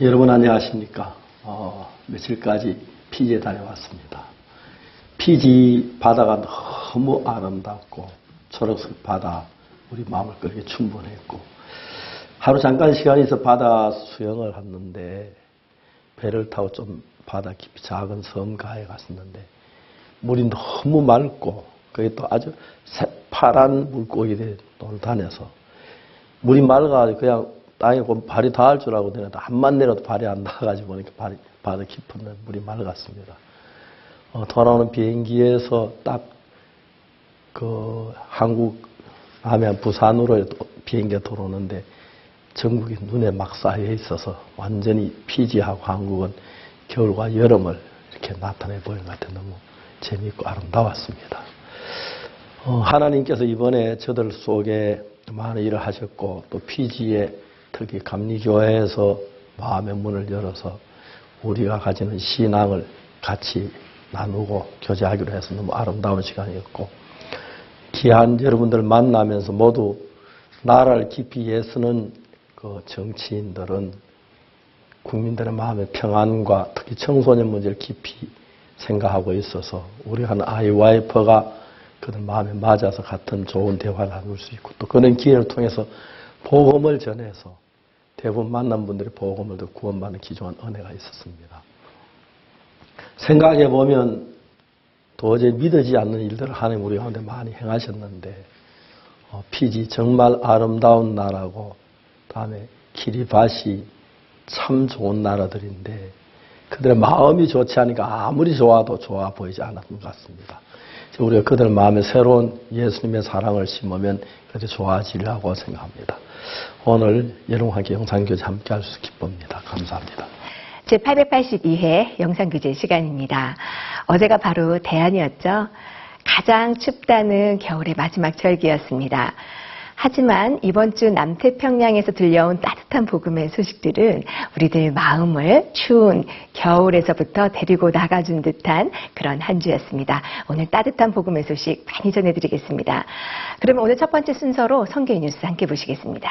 여러분 안녕하십니까? 며칠까지 피지에 다녀왔습니다. 피지 바다가 너무 아름답고 초록색 바다, 우리 마음을 끌기 충분했고, 하루 잠깐 시간이 있어 바다 수영을 했는데 배를 타고 좀 바다 깊이 작은 섬가에 갔었는데 물이 너무 맑고 거기 또 아주 새파란 물고기들이 돌다녀서 물이 맑아가지고 그냥 땅에 발이 닿을 줄 알고 내려도 한만 내려도 발이 안 닿아가지고 보니까 바다 깊은 데 물이 맑았습니다. 돌아오는 비행기에서 딱 한국 남해안 부산으로 비행기가 들어오는데 전국이 눈에 막 쌓여 있어서 완전히 피지하고 한국은 겨울과 여름을 이렇게 나타내 보이는 것 같아 너무 재미있고 아름다웠습니다. 하나님께서 이번에 저들 속에 많은 일을 하셨고 또 피지에 특히 감리교회에서 마음의 문을 열어서 우리가 가지는 신앙을 같이 나누고 교제하기로 해서 너무 아름다운 시간이었고, 귀한 여러분들 만나면서 모두 나라를 깊이 애쓰는 그 정치인들은 국민들의 마음의 평안과 특히 청소년 문제를 깊이 생각하고 있어서 우리 한 IYF가 그들 마음에 맞아서 같은 좋은 대화를 나눌 수 있고, 또 그런 기회를 통해서 복음을 전해서 대부분 만난 분들이 복음을 듣고 구원받는 귀중한 은혜가 있었습니다. 생각해 보면 도저히 믿어지지 않는 일들을 하나님 우리 가운데 많이 행하셨는데, 피지 정말 아름다운 나라고, 다음에 키리바시 참 좋은 나라들인데 그들의 마음이 좋지 않으니까 아무리 좋아도 좋아 보이지 않았던 것 같습니다. 우리가 그들 마음에 새로운 예수님의 사랑을 심으면 그들이 좋아지리라고 생각합니다. 오늘 여러분과 함께 영상교제 함께 할 수 있어 기쁩니다. 감사합니다. 제882회 영상교제 시간입니다. 어제가 바로 대안이었죠. 가장 춥다는 겨울의 마지막 절기였습니다. 하지만 이번 주 남태평양에서 들려온 따뜻한 복음의 소식들은 우리들 마음을 추운 겨울에서부터 데리고 나가준 듯한 그런 한 주였습니다. 오늘 따뜻한 복음의 소식 많이 전해드리겠습니다. 그러면 오늘 첫 번째 순서로 성경 뉴스 함께 보시겠습니다.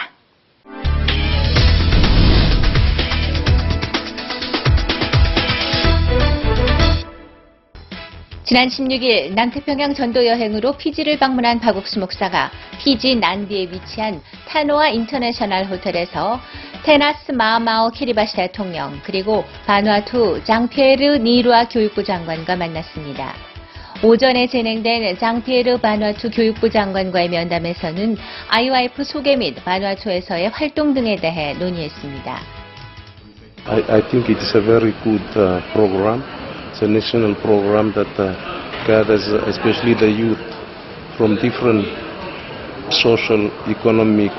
지난 16일 남태평양 전도 여행으로 피지를 방문한 박옥수 목사가 피지 난디에 위치한 타노아 인터내셔널 호텔에서 테나스 마마오 키리바시 대통령 그리고 바누아투 장피에르 니루아 교육부 장관과 만났습니다. 오전에 진행된 장피에르 바누아투 교육부 장관과의 면담에서는 IYF 소개 및 바누아투에서의 활동 등에 대해 논의했습니다. I think it is a very good program. It's a national program that gathers especially the youth from different social, economic,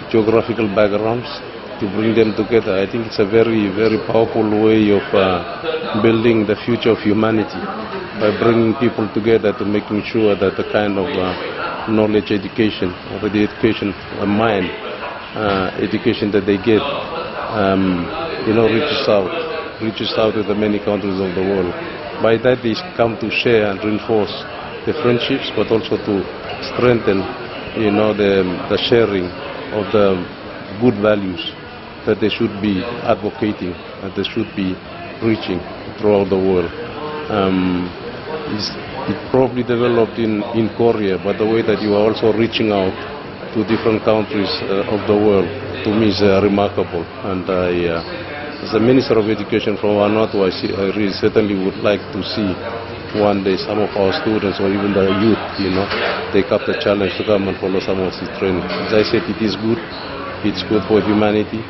geographical backgrounds to bring them together. I think it's a very, very powerful way of building the future of humanity by bringing people together to making sure that the kind of knowledge education or the education of mind education that they get reaches out to the many countries of the world. By that they come to share and reinforce the friendships, but also to strengthen, the sharing of the good values that they should be advocating, that they should be preaching throughout the world. It probably developed in Korea, but the way that you are also reaching out to different countries of the world, to me is remarkable. And as the Minister of Education from Vanuatu, I really certainly would like to see one day some of our students or even the youth, take up the challenge to come and follow some of this training. As I said, it is good. It's good for humanity.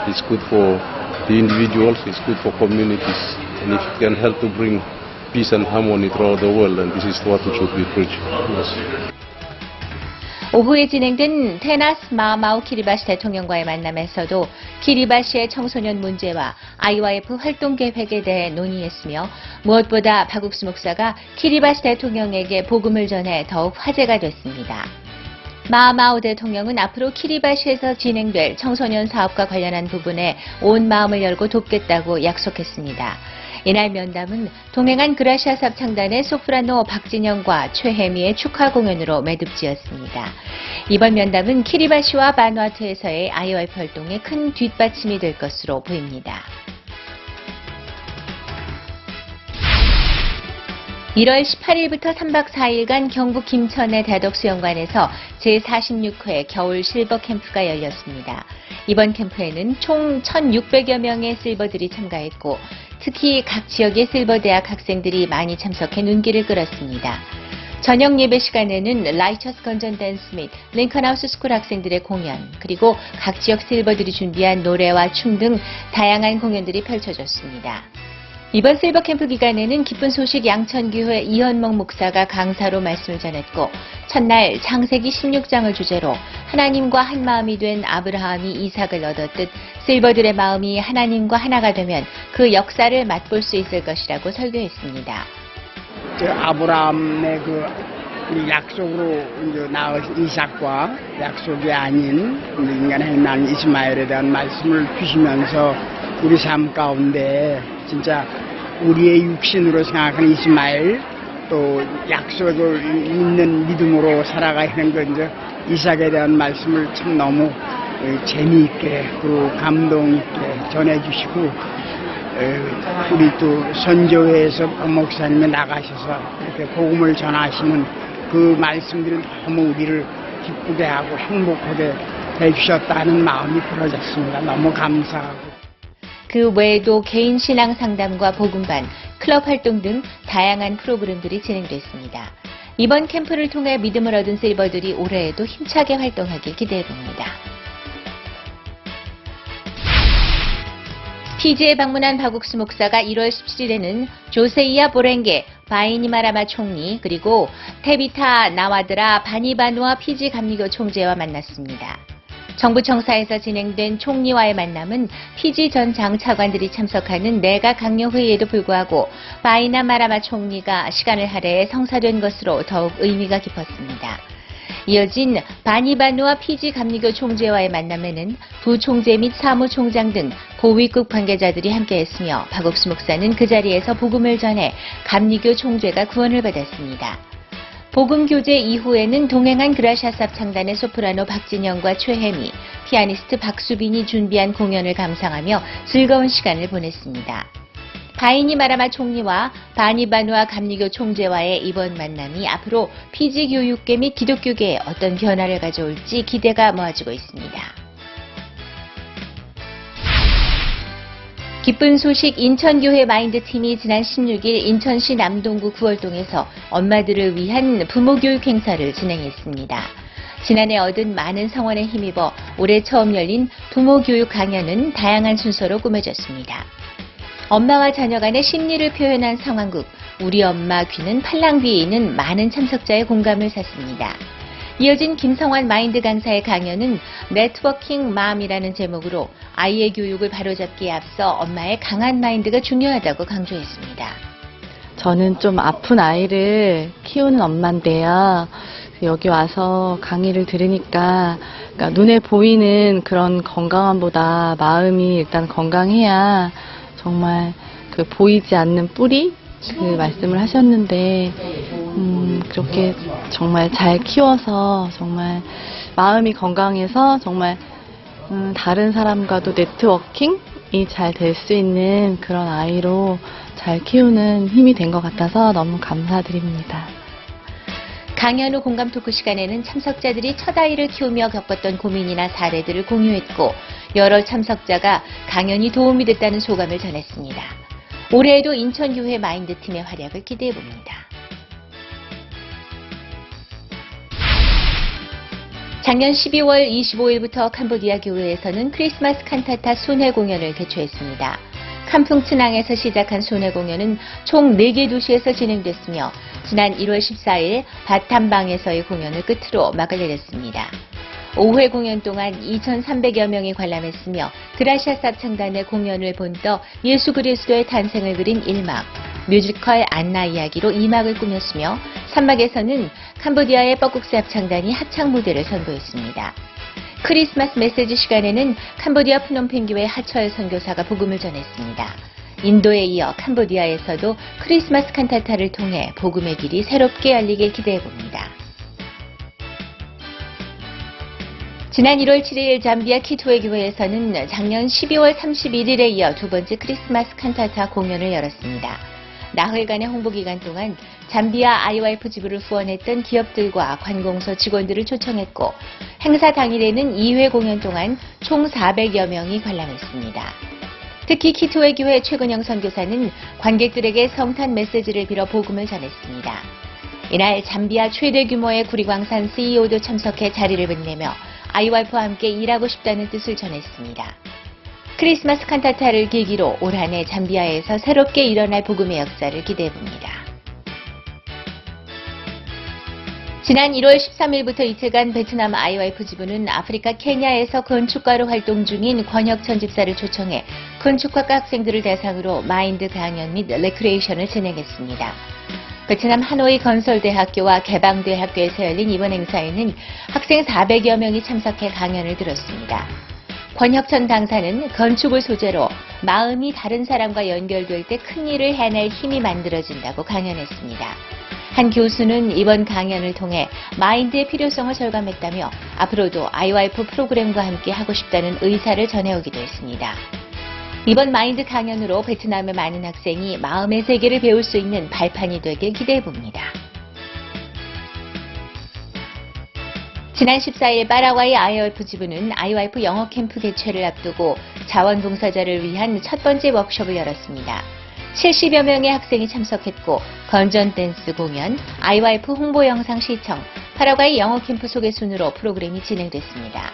It's good for the individuals. It's good for communities. And if it can help to bring peace and harmony throughout the world, and this is what we should be preaching. Yes. 오후에 진행된 테나스 마마오 키리바시 대통령과의 만남에서도 키리바시의 청소년 문제와 IYF 활동 계획에 대해 논의했으며, 무엇보다 박옥수 목사가 키리바시 대통령에게 복음을 전해 더욱 화제가 됐습니다. 마마오 대통령은 앞으로 키리바시에서 진행될 청소년 사업과 관련한 부분에 온 마음을 열고 돕겠다고 약속했습니다. 이날 면담은 동행한 그라시아 삽창단의 소프라노 박진영과 최혜미의 축하 공연으로 매듭지었습니다. 이번 면담은 키리바시와 바누아투에서의 IYF 활동에 큰 뒷받침이 될 것으로 보입니다. 1월 18일부터 3박 4일간 경북 김천의 대덕수영관에서 제46회 겨울 실버 캠프가 열렸습니다. 이번 캠프에는 총 1,600여 명의 실버들이 참가했고 특히 각 지역의 실버대학 학생들이 많이 참석해 눈길을 끌었습니다. 저녁 예배 시간에는 라이처스 건전 댄스 및 링컨하우스 스쿨 학생들의 공연, 그리고 각 지역 실버들이 준비한 노래와 춤 등 다양한 공연들이 펼쳐졌습니다. 이번 실버 캠프 기간에는 기쁜 소식 양천교회 이현목 목사가 강사로 말씀을 전했고 첫날 창세기 16장을 주제로 하나님과 한 마음이 된 아브라함이 이삭을 얻었듯 실버들의 마음이 하나님과 하나가 되면 그 역사를 맛볼 수 있을 것이라고 설교했습니다. 아브라함의 그 약속으로 이제 낳은 이삭과 약속이 아닌 인간의 난 이스마엘에 대한 말씀을 주시면서 우리 삶 가운데 진짜 우리의 육신으로 생각하는 이스마엘 또 약속을 있는 믿음으로 살아가는 그 이제 이삭에 대한 말씀을 참 너무 재미있게 또 감동 있게 전해주시고 우리 또 선교회에서 목사님이 나가셔서 이렇게 복음을 전하시는 그 말씀들은 너무 우리를 기쁘게 하고 행복하게 해주셨다는 마음이 들어졌습니다. 너무 감사하고. 그 외에도 개인 신앙 상담과 복음반, 클럽 활동 등 다양한 프로그램들이 진행됐습니다. 이번 캠프를 통해 믿음을 얻은 실버들이 올해에도 힘차게 활동하길 기대해봅니다. 피지에 방문한 박욱수 목사가 1월 17일에는 조세이아 보랭게, 바이니마라마 총리, 그리고 테비타 나와드라 바니바누아 피지 감리교 총재와 만났습니다. 정부 청사에서 진행된 총리와의 만남은 피지 전 장차관들이 참석하는 내각 강요회의에도 불구하고 바이나마라마 총리가 시간을 할애해 성사된 것으로 더욱 의미가 깊었습니다. 이어진 바니바누아 피지 감리교 총재와의 만남에는 부총재 및 사무총장 등 고위급 관계자들이 함께했으며 박옥수 목사는 그 자리에서 복음을 전해 감리교 총재가 구원을 받았습니다. 복음교제 이후에는 동행한 그라샤스 합창단의 소프라노 박진영과 최혜미, 피아니스트 박수빈이 준비한 공연을 감상하며 즐거운 시간을 보냈습니다. 바이니마라마 총리와 바니바누아 감리교 총재와의 이번 만남이 앞으로 피지 교육계 및 기독교계에 어떤 변화를 가져올지 기대가 모아지고 있습니다. 기쁜 소식 인천교회 마인드팀이 지난 16일 인천시 남동구 구월동에서 엄마들을 위한 부모교육 행사를 진행했습니다. 지난해 얻은 많은 성원에 힘입어 올해 처음 열린 부모교육 강연은 다양한 순서로 꾸며졌습니다. 엄마와 자녀 간의 심리를 표현한 상황극 우리 엄마 귀는 팔랑귀는 많은 참석자의 공감을 샀습니다. 이어진 김성환 마인드 강사의 강연은 네트워킹 맘이라는 제목으로 아이의 교육을 바로잡기에 앞서 엄마의 강한 마인드가 중요하다고 강조했습니다. 저는 좀 아픈 아이를 키우는 엄마인데요. 여기 와서 강의를 들으니까 그러니까 눈에 보이는 그런 건강함보다 마음이 일단 건강해야 정말 그 보이지 않는 뿌리 그 말씀을 하셨는데 그렇게 정말 잘 키워서 정말 마음이 건강해서 정말 다른 사람과도 네트워킹이 잘 될 수 있는 그런 아이로 잘 키우는 힘이 된 것 같아서 너무 감사드립니다. 강연 후 공감 토크 시간에는 참석자들이 첫 아이를 키우며 겪었던 고민이나 사례들을 공유했고 여러 참석자가 강연이 도움이 됐다는 소감을 전했습니다. 올해에도 인천교회 마인드팀의 활약을 기대해봅니다. 작년 12월 25일부터 캄보디아 교회에서는 크리스마스 칸타타 순회 공연을 개최했습니다. 캄풍츠낭에서 시작한 순회 공연은 총 4개 도시에서 진행됐으며 지난 1월 14일 바탐방에서의 공연을 끝으로 막을 내렸습니다. 5회 공연 동안 2,300여 명이 관람했으며 그라샤스 합창단의 공연을 본떠 예수 그리스도의 탄생을 그린 1막, 뮤지컬 안나 이야기로 2막을 꾸몄으며 3막에서는 캄보디아의 뻐국스 합창단이 합창 무대를 선보였습니다. 크리스마스 메시지 시간에는 캄보디아 프놈펜교회 하철 선교사가 복음을 전했습니다. 인도에 이어 캄보디아에서도 크리스마스 칸타타를 통해 복음의 길이 새롭게 열리길 기대해봅니다. 지난 1월 7일 잠비아 키토에 교회에서는 작년 12월 31일에 이어 두 번째 크리스마스 칸타타 공연을 열었습니다. 나흘간의 홍보 기간 동안 잠비아 IYF 지부를 후원했던 기업들과 관공서 직원들을 초청했고 행사 당일에는 2회 공연 동안 총 400여 명이 관람했습니다. 특히 키토의 교회 최근영 선교사는 관객들에게 성탄 메시지를 빌어 복음을 전했습니다. 이날 잠비아 최대 규모의 구리광산 CEO도 참석해 자리를 빛내며 IYF와 함께 일하고 싶다는 뜻을 전했습니다. 크리스마스 칸타타를 계기로 올 한 해 잠비아에서 새롭게 일어날 복음의 역사를 기대해봅니다. 지난 1월 13일부터 이틀간 베트남 IYF 지부는 아프리카 케냐에서 건축가로 활동 중인 권혁천 집사를 초청해 건축학과 학생들을 대상으로 마인드 강연 및 레크레이션을 진행했습니다. 베트남 하노이 건설대학교와 개방대학교에서 열린 이번 행사에는 학생 400여 명이 참석해 강연을 들었습니다. 권혁천 강사는 건축을 소재로 마음이 다른 사람과 연결될 때 큰 일을 해낼 힘이 만들어진다고 강연했습니다. 한 교수는 이번 강연을 통해 마인드의 필요성을 절감했다며 앞으로도 IYF 프로그램과 함께 하고 싶다는 의사를 전해오기도 했습니다. 이번 마인드 강연으로 베트남의 많은 학생이 마음의 세계를 배울 수 있는 발판이 되길 기대해봅니다. 지난 14일 파라과이 IYF 지부는 IYF 영어 캠프 개최를 앞두고 자원봉사자를 위한 첫 번째 워크숍을 열었습니다. 70여 명의 학생이 참석했고 건전 댄스 공연, IYF 홍보 영상 시청, 파라과이 영어 캠프 소개 순으로 프로그램이 진행됐습니다.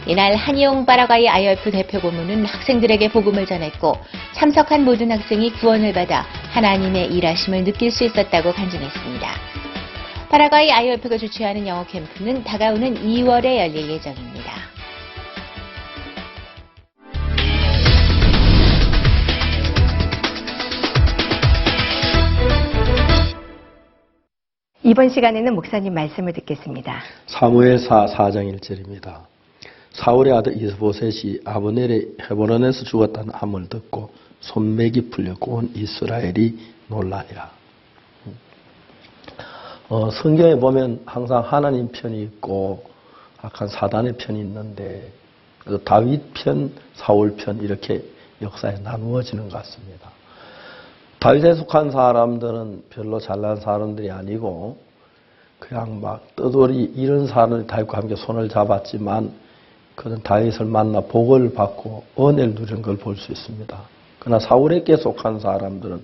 이날 한이용 파라과이 IYF 대표 고문은 학생들에게 복음을 전했고 참석한 모든 학생이 구원을 받아 하나님의 일하심을 느낄 수 있었다고 간증했습니다. 파라과이 IYF가 주최하는 영어 캠프는 다가오는 2월에 열릴 예정입니다. 이번 시간에는 목사님 말씀을 듣겠습니다. 사무엘사 4장 1절입니다. 사울의 아들 이스보셋이 아브넬의 헤브론에서 죽었다는 함을 듣고 손맥이 풀렸고 온 이스라엘이 놀라니라. 성경에 보면 항상 하나님 편이 있고 약간 사단의 편이 있는데 다윗 편, 사울 편 이렇게 역사에 나누어지는 것 같습니다. 다윗에 속한 사람들은 별로 잘난 사람들이 아니고 그냥 막 떠돌이 이런 사람을 다윗과 함께 손을 잡았지만 그는 다윗을 만나 복을 받고 은혜를 누리는 걸 볼 수 있습니다. 그러나 사울에게 속한 사람들은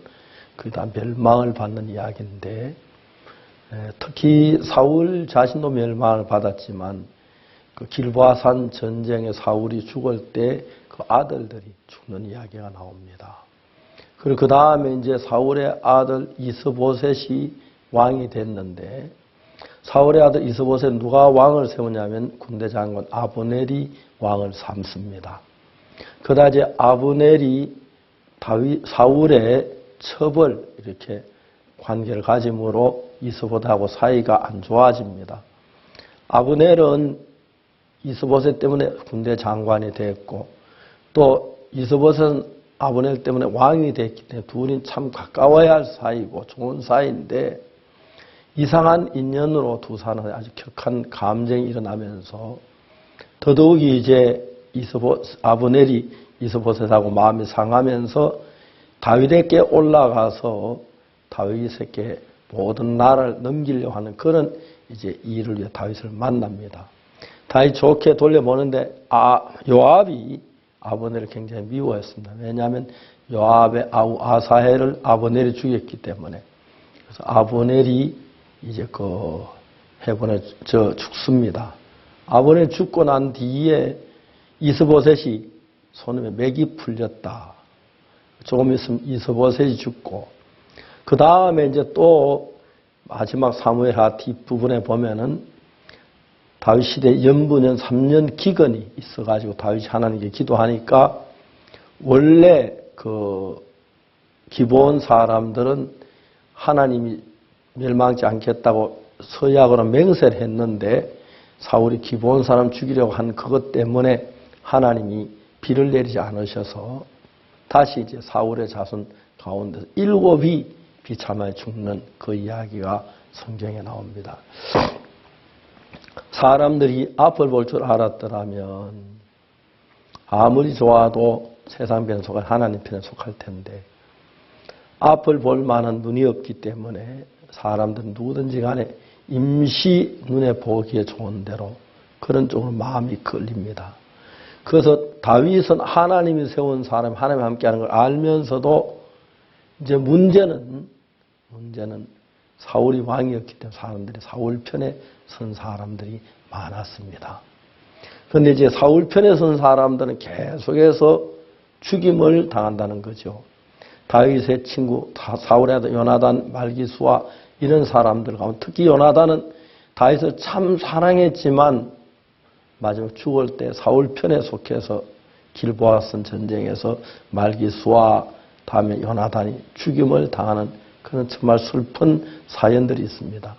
거의 다 멸망을 받는 이야기인데 특히 사울 자신도 멸망을 받았지만 그 길보아산 전쟁에 사울이 죽을 때 그 아들들이 죽는 이야기가 나옵니다. 그리고 그 다음에 이제 사울의 아들 이스보셋이 왕이 됐는데 사울의 아들 이스보셋 누가 왕을 세우냐면 군대 장관 아브넬이 왕을 삼습니다. 그러다 이제 아브넬이 사울의 처벌 이렇게 관계를 가짐으로 이스보셋하고 사이가 안 좋아집니다. 아브넬은 이스보셋 때문에 군대 장관이 됐고 또 이스보셋은 아브넬 때문에 왕이 됐기 때문에 둘이 참 가까워야 할 사이고 좋은 사이인데 이상한 인연으로 두 사람의 아주 격한 감정이 일어나면서 더더욱이 이제 아브넬이 이스보셋하고 마음이 상하면서 다윗에게 올라가서 다윗에게 모든 나라를 넘기려고 하는 그런 이제 일을 위해 다윗을 만납니다. 다윗 좋게 돌려보는데 요압이 아브넬을 굉장히 미워했습니다. 왜냐하면 요압의 아우 아사헬을 아브넬이 죽였기 때문에. 그래서 아브넬이 이제 그 헤브론에 죽습니다. 아브넬이 죽고 난 뒤에 이스보셋이 손에 맥이 풀렸다. 조금 있으면 이스보셋이 죽고 그 다음에 이제 또 마지막 사무엘하 뒷부분에 보면은 다윗 시대 연부년 3년 기근이 있어가지고 다윗이 하나님께 기도하니까 원래 그 기브온 사람들은 하나님이 멸망하지 않겠다고 서약으로 맹세를 했는데 사울이 기브온 사람 죽이려고 한 그것 때문에 하나님이 비를 내리지 않으셔서 다시 이제 사울의 자손 가운데서 7이 비참하게 죽는 그 이야기가 성경에 나옵니다. 사람들이 앞을 볼 줄 알았더라면 아무리 좋아도 세상 편에 속할 하나님 편에 속할 텐데 앞을 볼 만한 눈이 없기 때문에 사람들은 누구든지 간에 임시 눈에 보기에 좋은 대로 그런 쪽으로 마음이 걸립니다. 그래서 다윗은 하나님이 세운 사람, 하나님과 함께하는 걸 알면서도 이제 문제는 사울이 왕이었기 때문에 사람들이 사울 편에 선 사람들이 많았습니다. 그런데 이제 사울 편에 선 사람들은 계속해서 죽임을 당한다는 거죠. 다윗의 친구 사울의 아들 요나단, 말기수와 이런 사람들 가운데 특히 요나단은 다윗을 참 사랑했지만 마지막 죽을 때 사울 편에 속해서 길보아 선 전쟁에서 말기수와 다음에 요나단이 죽임을 당하는 그런 정말 슬픈 사연들이 있습니다.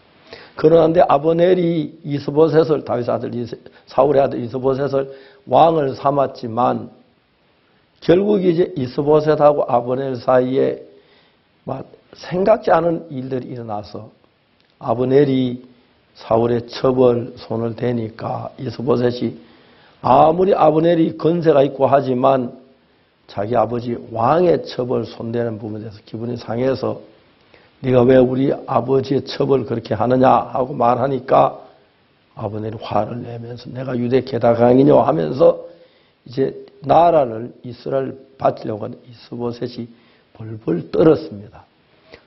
그런데 아브넬이 이스보셋을 다윗의 아들 사울의 아들 이스보셋을 왕을 삼았지만 결국 이제 이스보셋하고 아브넬 사이에 막 생각지 않은 일들이 일어나서 아브넬이 사울의 첩을 손을 대니까 이스보셋이 아무리 아브넬이 건세가 있고 하지만 자기 아버지 왕의 첩을 손대는 부분에 대해서 기분이 상해서 네가 왜 우리 아버지의 첩을 그렇게 하느냐 하고 말하니까 아브넬이 화를 내면서 내가 유대 게다강이냐 하면서 이제 나라를 이스라엘 바치려고 하는 이스보셋이 벌벌 떨었습니다.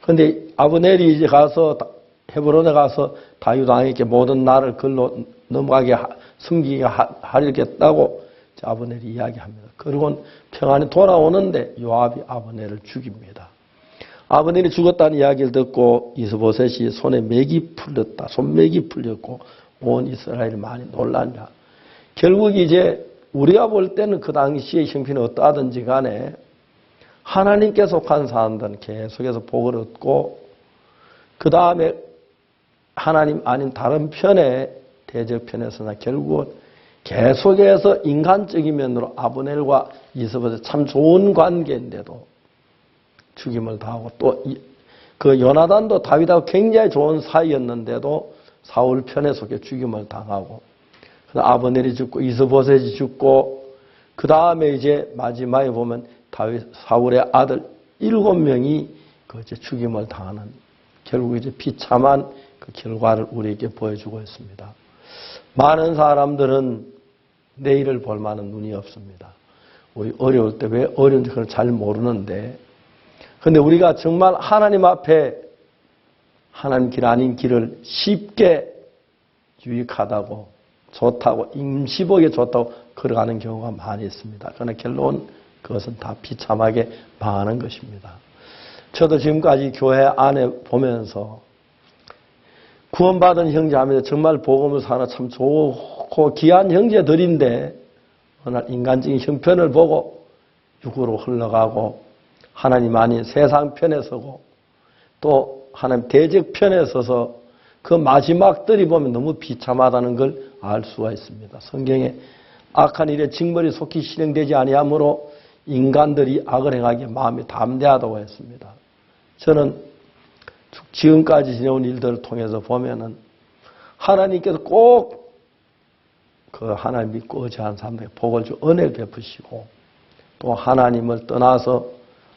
그런데 아브넬이 이제 가서 헤브론에 가서 다윗 왕에게 모든 나라를 걸로 넘어가게 숨기게 하려겠다고 아브넬이 이야기합니다. 그리고 평안히 돌아오는데 요압이 아브넬을 죽입니다. 아브넬이 죽었다는 이야기를 듣고 이스보셋이 손에 맥이 풀렸다. 손맥이 풀렸고 온 이스라엘이 많이 놀란다. 결국 이제 우리가 볼 때는 그 당시의 형편이 어떠하든지 간에 하나님께 속한 사람들은 계속해서 복을 얻고 그 다음에 하나님 아닌 다른 편에 대적편에서나 결국은 계속해서 인간적인 면으로 아브넬과 이스보셋 참 좋은 관계인데도 죽임을 당하고 또 그 요나단도 다윗하고 굉장히 좋은 사이였는데도 사울 편에 속해 죽임을 당하고 아브넬이 죽고 이스보셋이 죽고 그 다음에 이제 마지막에 보면 다윗 사울의 아들 7명이 그 이제 죽임을 당하는 결국 이제 비참한 그 결과를 우리에게 보여주고 있습니다. 많은 사람들은 내일을 볼 만한 눈이 없습니다. 우리 어려울 때 왜 어려운지 그걸 잘 모르는데 그런데 우리가 정말 하나님 앞에 하나님 길 아닌 길을 쉽게 유익하다고 좋다고 임시복에 좋다고 걸어가는 경우가 많이 있습니다. 그러나 결론 그것은 다 비참하게 망하는 것입니다. 저도 지금까지 교회 안에 보면서 구원받은 형제하면서 정말 복음을 사는 참 좋고 귀한 형제들인데 어느 날 인간적인 형편을 보고 육으로 흘러가고 하나님 아닌 세상 편에 서고 또 하나님 대적 편에 서서 그 마지막들이 보면 너무 비참하다는 걸 알 수가 있습니다. 성경에 악한 일에 징벌이 속히 실행되지 아니하므로 인간들이 악을 행하기에 마음이 담대하다고 했습니다. 저는 지금까지 지내온 일들을 통해서 보면은 하나님께서 꼭 그 하나님 믿고 의지하는 사람들에게 복을 주 은혜를 베푸시고 또 하나님을 떠나서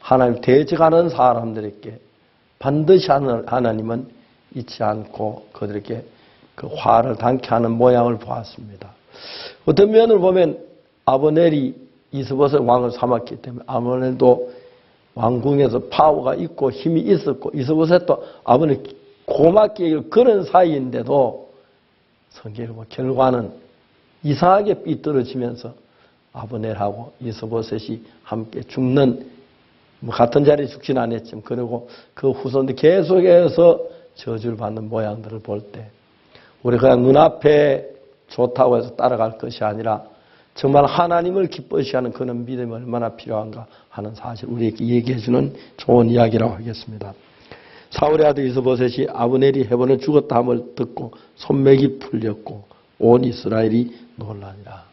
하나님 대적하는 사람들에게 반드시 하나님은 잊지 않고 그들에게 그 화를 당케 하는 모양을 보았습니다. 어떤 면을 보면 아브넬이 이스보셋 왕을 삼았기 때문에 아브넬도 왕궁에서 파워가 있고 힘이 있었고 이스보셋도 아브넬 고맙게 그런 사이인데도 성경에 보면 결과는 이상하게 삐뚤어지면서 아브넬하고 이스보셋이 함께 죽는 같은 자리에 죽지는 않았지만 그리고 그 후손들 계속해서 저주를 받는 모양들을 볼 때 우리 그냥 눈앞에 좋다고 해서 따라갈 것이 아니라 정말 하나님을 기뻐시 하는 그런 믿음이 얼마나 필요한가 하는 사실 우리에게 얘기해 주는 좋은 이야기라고 하겠습니다. 사울의 아들 이스보셋이 아브넬이 헤브론에 죽었다 함을 듣고 손맥이 풀렸고 온 이스라엘이 놀라니라.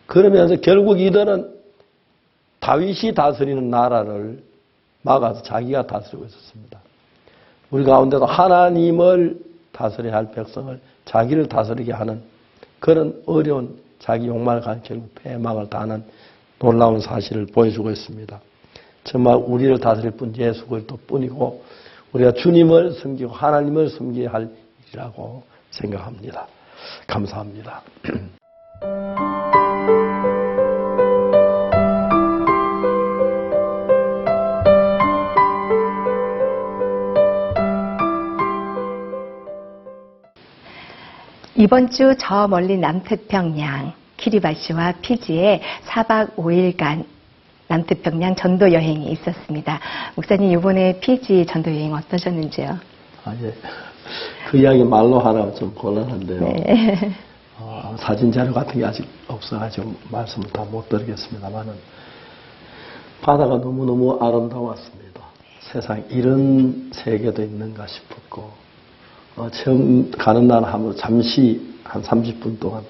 그러면서 결국 이들은 다윗이 다스리는 나라를 막아서 자기가 다스리고 있었습니다. 우리 가운데도 하나님을 다스려야 할 백성을 자기를 다스리게 하는 그런 어려운 자기 욕망을 가는 결국 패망을 당하는 놀라운 사실을 보여주고 있습니다. 정말 우리를 다스릴 분 예수 그리스도 뿐이고 우리가 주님을 섬기고 하나님을 섬겨야 할 일이라고 생각합니다. 감사합니다. 이번 주 저 멀리 남태평양 키리바시와 피지에 4박 5일간 남태평양 전도 여행이 있었습니다. 목사님 이번에 피지 전도 여행 어떠셨는지요? 예. 그 이야기 말로 하라면 좀 곤란한데요. 네. 사진 자료 같은 게 아직 없어가지고 말씀을 다 못 드리겠습니다만은 바다가 너무너무 아름다웠습니다. 세상에 이런 세계도 있는가 싶었고 처음 가는 날 하면 잠시 한 30분 동안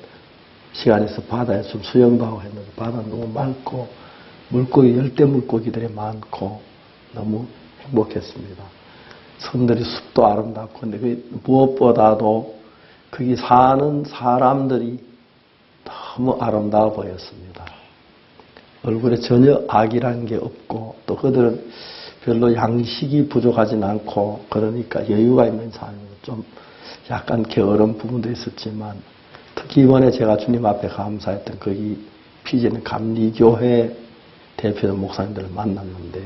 시간이 있어 바다에 좀 수영도 하고 했는데 바다는 너무 맑고 물고기 열대 물고기들이 많고 너무 행복했습니다. 섬들이 숲도 아름답고 근데 그 무엇보다도 거기 사는 사람들이 너무 아름다워 보였습니다. 얼굴에 전혀 악이라는 게 없고 또 그들은 별로 양식이 부족하진 않고 그러니까 여유가 있는 삶이고 좀 약간 게으른 부분도 있었지만 특히 이번에 제가 주님 앞에 감사했던 거기 피지는 감리교회 대표적 목사님들을 만났는데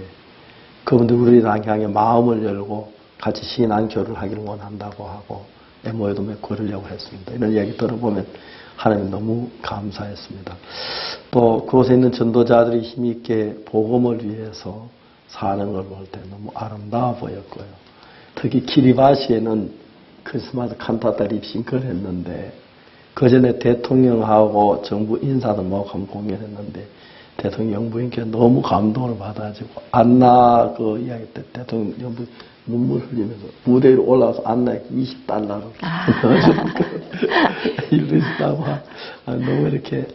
그분들 우리를 향해 마음을 열고 같이 신앙교류를 하기를 원한다고 하고 MOU도 맺고 그러려고 했습니다. 이런 이야기 들어보면 하나님 너무 감사했습니다. 또 그곳에 있는 전도자들이 힘있게 복음을 위해서 사는 걸 볼 때 너무 아름다워 보였고요. 특히 키리바시에는 크리스마스 칸타타 립싱크를 했는데 그 전에 대통령하고 정부 인사도 모금 공연했는데 대통령 영부인께 너무 감동을 받아가지고 안나 그 이야기 때 대통령 영부 눈물 흘리면서 무대 위로 올라가서 안나에게 $20를 이랬다고 너무 이렇게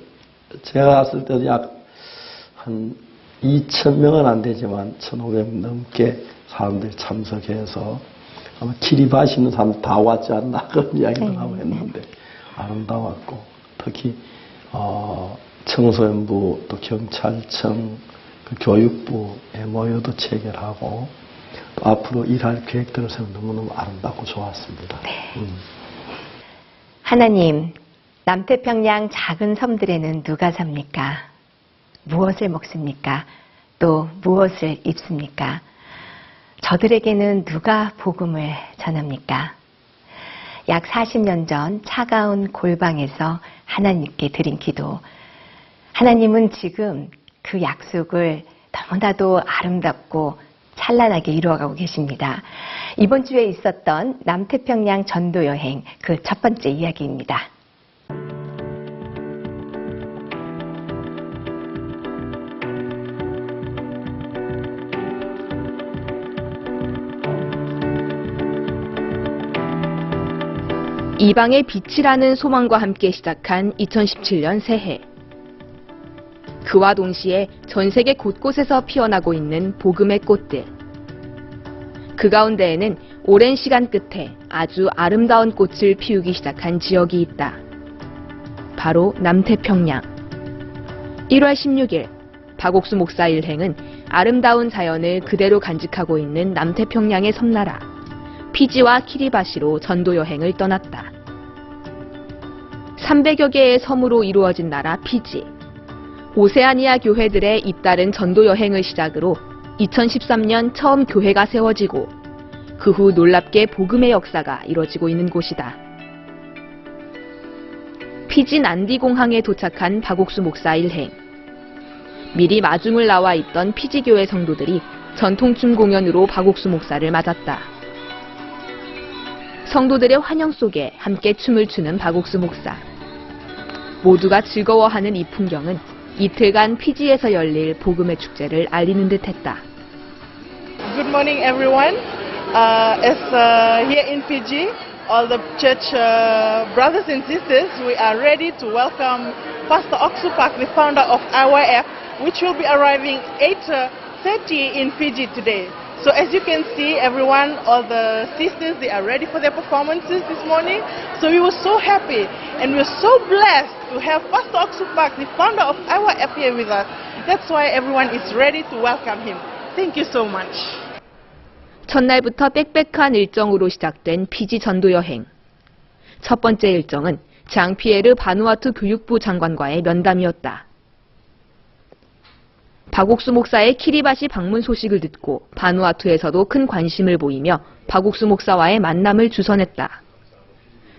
제가 갔을 때도 약 한 2,000명은 안 되지만 1,500명 넘게 사람들이 참석해서 아마 키리바시 있는 사람 다 왔지 않나 그런 이야기를 하고 했는데 아름다웠고 특히 청소년부 또 경찰청 그 교육부 MOU도 체결하고 또 앞으로 일할 계획들을 세우면 너무너무 아름답고 좋았습니다. 하나님, 남태평양 작은 섬들에는 누가 삽니까? 무엇을 먹습니까? 또 무엇을 입습니까? 저들에게는 누가 복음을 전합니까? 약 40년 전 차가운 골방에서 하나님께 드린 기도. 하나님은 지금 그 약속을 너무나도 아름답고 찬란하게 이루어가고 계십니다. 이번 주에 있었던 남태평양 전도 여행 그 첫 번째 이야기입니다. 이방의 빛이라는 소망과 함께 시작한 2017년 새해. 그와 동시에 전 세계 곳곳에서 피어나고 있는 복음의 꽃들. 그 가운데에는 오랜 시간 끝에 아주 아름다운 꽃을 피우기 시작한 지역이 있다. 바로 남태평양. 1월 16일 박옥수 목사 일행은 아름다운 자연을 그대로 간직하고 있는 남태평양의 섬나라 피지와 키리바시로 전도 여행을 떠났다. 300여 개의 섬으로 이루어진 나라 피지. 오세아니아 교회들의 잇따른 전도 여행을 시작으로 2013년 처음 교회가 세워지고 그 후 놀랍게 복음의 역사가 이뤄지고 있는 곳이다. 피지 난디 공항에 도착한 박옥수 목사 일행. 미리 마중을 나와 있던 피지 교회 성도들이 전통춤 공연으로 박옥수 목사를 맞았다. 성도들의 환영 속에 함께 춤을 추는 박옥수 목사. 모두가 즐거워하는 이 풍경은 이틀간 피지에서 열릴 복음의 축제를 알리는 듯했다. Good morning, everyone. Here in Fiji, all the church brothers and sisters, we are ready to welcome Pastor Oksupak, the founder of IYF, which will be arriving 8:30 in Fiji today. So as you can see, everyone, all the sisters, they are ready for their performances this morning. So we were so happy and we are so blessed to have Pastor Oksupak, the founder of IYF, here with us. That's why everyone is ready to welcome him. Thank you so much. 첫날부터 빽빽한 일정으로 시작된 피지 전도 여행. 첫 번째 일정은 장 피에르 바누아투 교육부 장관과의 면담이었다. 박옥수 목사의 키리바시 방문 소식을 듣고 바누아투에서도 큰 관심을 보이며 박옥수 목사와의 만남을 주선했다.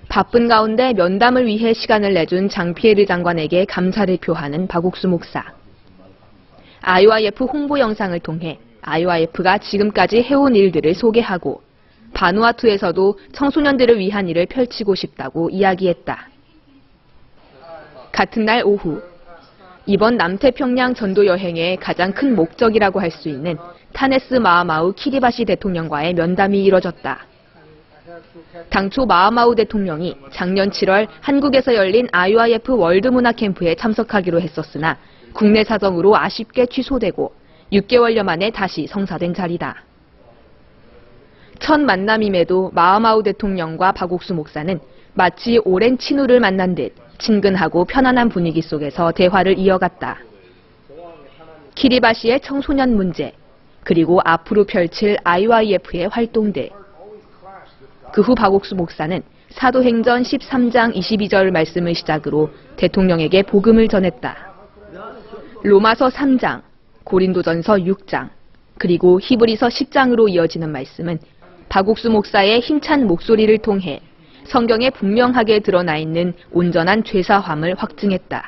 바쁜 가운데 면담을 위해 시간을 내준 장 피에르 장관에게 감사를 표하는 박옥수 목사. IYF 홍보 영상을 통해 IYF가 지금까지 해온 일들을 소개하고 바누아투에서도 청소년들을 위한 일을 펼치고 싶다고 이야기했다. 같은 날 오후, 이번 남태평양 전도 여행의 가장 큰 목적이라고 할 수 있는 타네스 마하마우 키리바시 대통령과의 면담이 이뤄졌다. 당초 마하마우 대통령이 작년 7월 한국에서 열린 IYF 월드문화 캠프에 참석하기로 했었으나 국내 사정으로 아쉽게 취소되고 6개월여 만에 다시 성사된 자리다. 첫 만남임에도 마하마우 대통령과 박옥수 목사는 마치 오랜 친구를 만난 듯 친근하고 편안한 분위기 속에서 대화를 이어갔다. 키리바시의 청소년 문제, 그리고 앞으로 펼칠 IYF의 활동들. 그 후 박옥수 목사는 사도행전 13장 22절 말씀을 시작으로 대통령에게 복음을 전했다. 로마서 3장, 고린도전서 6장, 그리고 히브리서 10장으로 이어지는 말씀은 박옥수 목사의 힘찬 목소리를 통해 성경에 분명하게 드러나 있는 온전한 죄사함을 확증했다.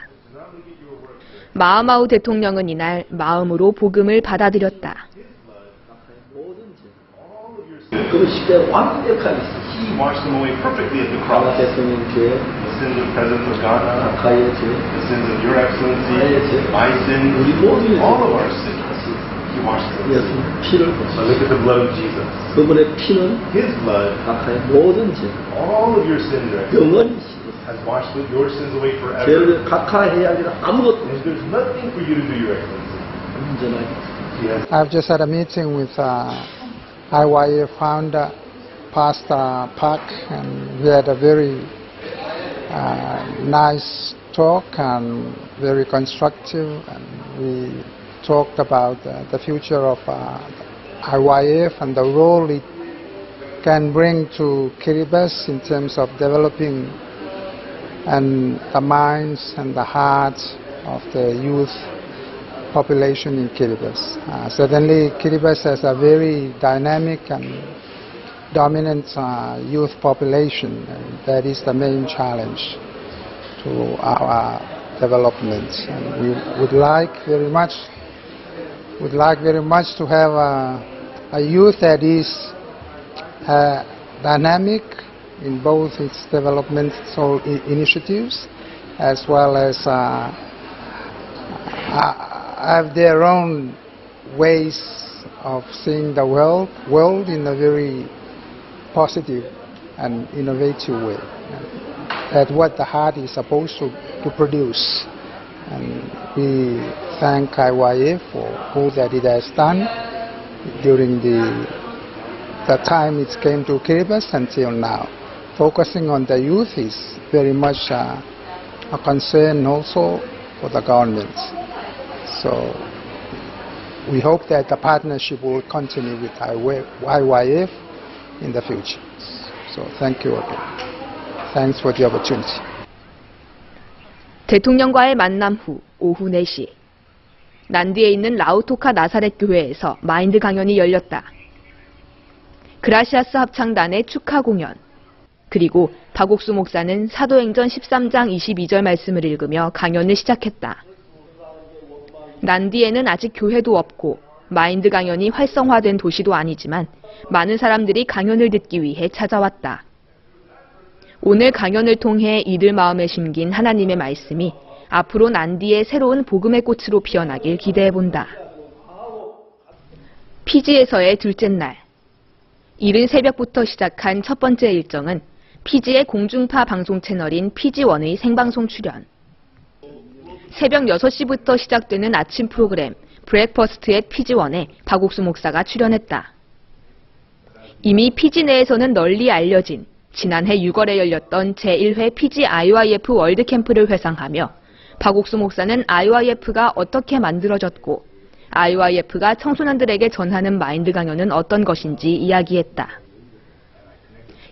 마하마우 대통령은 이날 마음으로 복음을 받아들였다. 그 시대 완벽하게 He washed them away perfectly at the cross. 대통령 죄, The sins of President Ghana, 가의 죄, the sins of Your Excellency, 나의 죄, my sin, 우리 모두의 all of 죄. our sins. He washed them. 예수 피를 But look at the blood of Jesus. 그분의 피는 His blood, 각하의 모든 죄, all of your sins, 영원히 has washed your sins away forever. 죄를 각하해야 할 일은 아무것도 And there's nothing for you to do, Your Excellency. 온전하게. He has I've just had a meeting with IYF founder, Pastor Park, and we had a very nice talk and very constructive. And we talked about the future of IYF and the role it can bring to Kiribati in terms of developing and the minds and the hearts of the youth population in Kiribati. Certainly, Kiribati has a very dynamic and dominant youth population, and that is the main challenge to our development. And we would like very much to have a youth that is dynamic in both its developmental initiatives, as well as have their own ways of seeing the world in a very positive and innovative way. That's what the heart is supposed to produce. And we thank IYF for all that it has done during the time it came to Kiribati until now. Focusing on the youth is very much a concern also for the government. So we hope that the partnership will continue with IYF in the future. So thank you again. Thanks for the opportunity. 대통령과의 만남 후 오후 4시, 난디에 있는 라우토카 나사렛 교회에서 마인드 강연이 열렸다. 그라시아스 합창단의 축하 공연, 그리고 박옥수 목사는 사도행전 13장 22절 말씀을 읽으며 강연을 시작했다. 난디에는 아직 교회도 없고 마인드 강연이 활성화된 도시도 아니지만 많은 사람들이 강연을 듣기 위해 찾아왔다. 오늘 강연을 통해 이들 마음에 심긴 하나님의 말씀이 앞으로 난디의 새로운 복음의 꽃으로 피어나길 기대해본다. 피지에서의 둘째 날, 이른 새벽부터 시작한 첫 번째 일정은 피지의 공중파 방송 채널인 피지1의 생방송 출연. 새벽 6시부터 시작되는 아침 프로그램 브렉퍼스트 앳 피지1에 박옥수 목사가 출연했다. 이미 피지 내에서는 널리 알려진 지난해 6월에 열렸던 제1회 피지 IYF 월드캠프를 회상하며 박옥수 목사는 IYF가 어떻게 만들어졌고 IYF가 청소년들에게 전하는 마인드 강연은 어떤 것인지 이야기했다.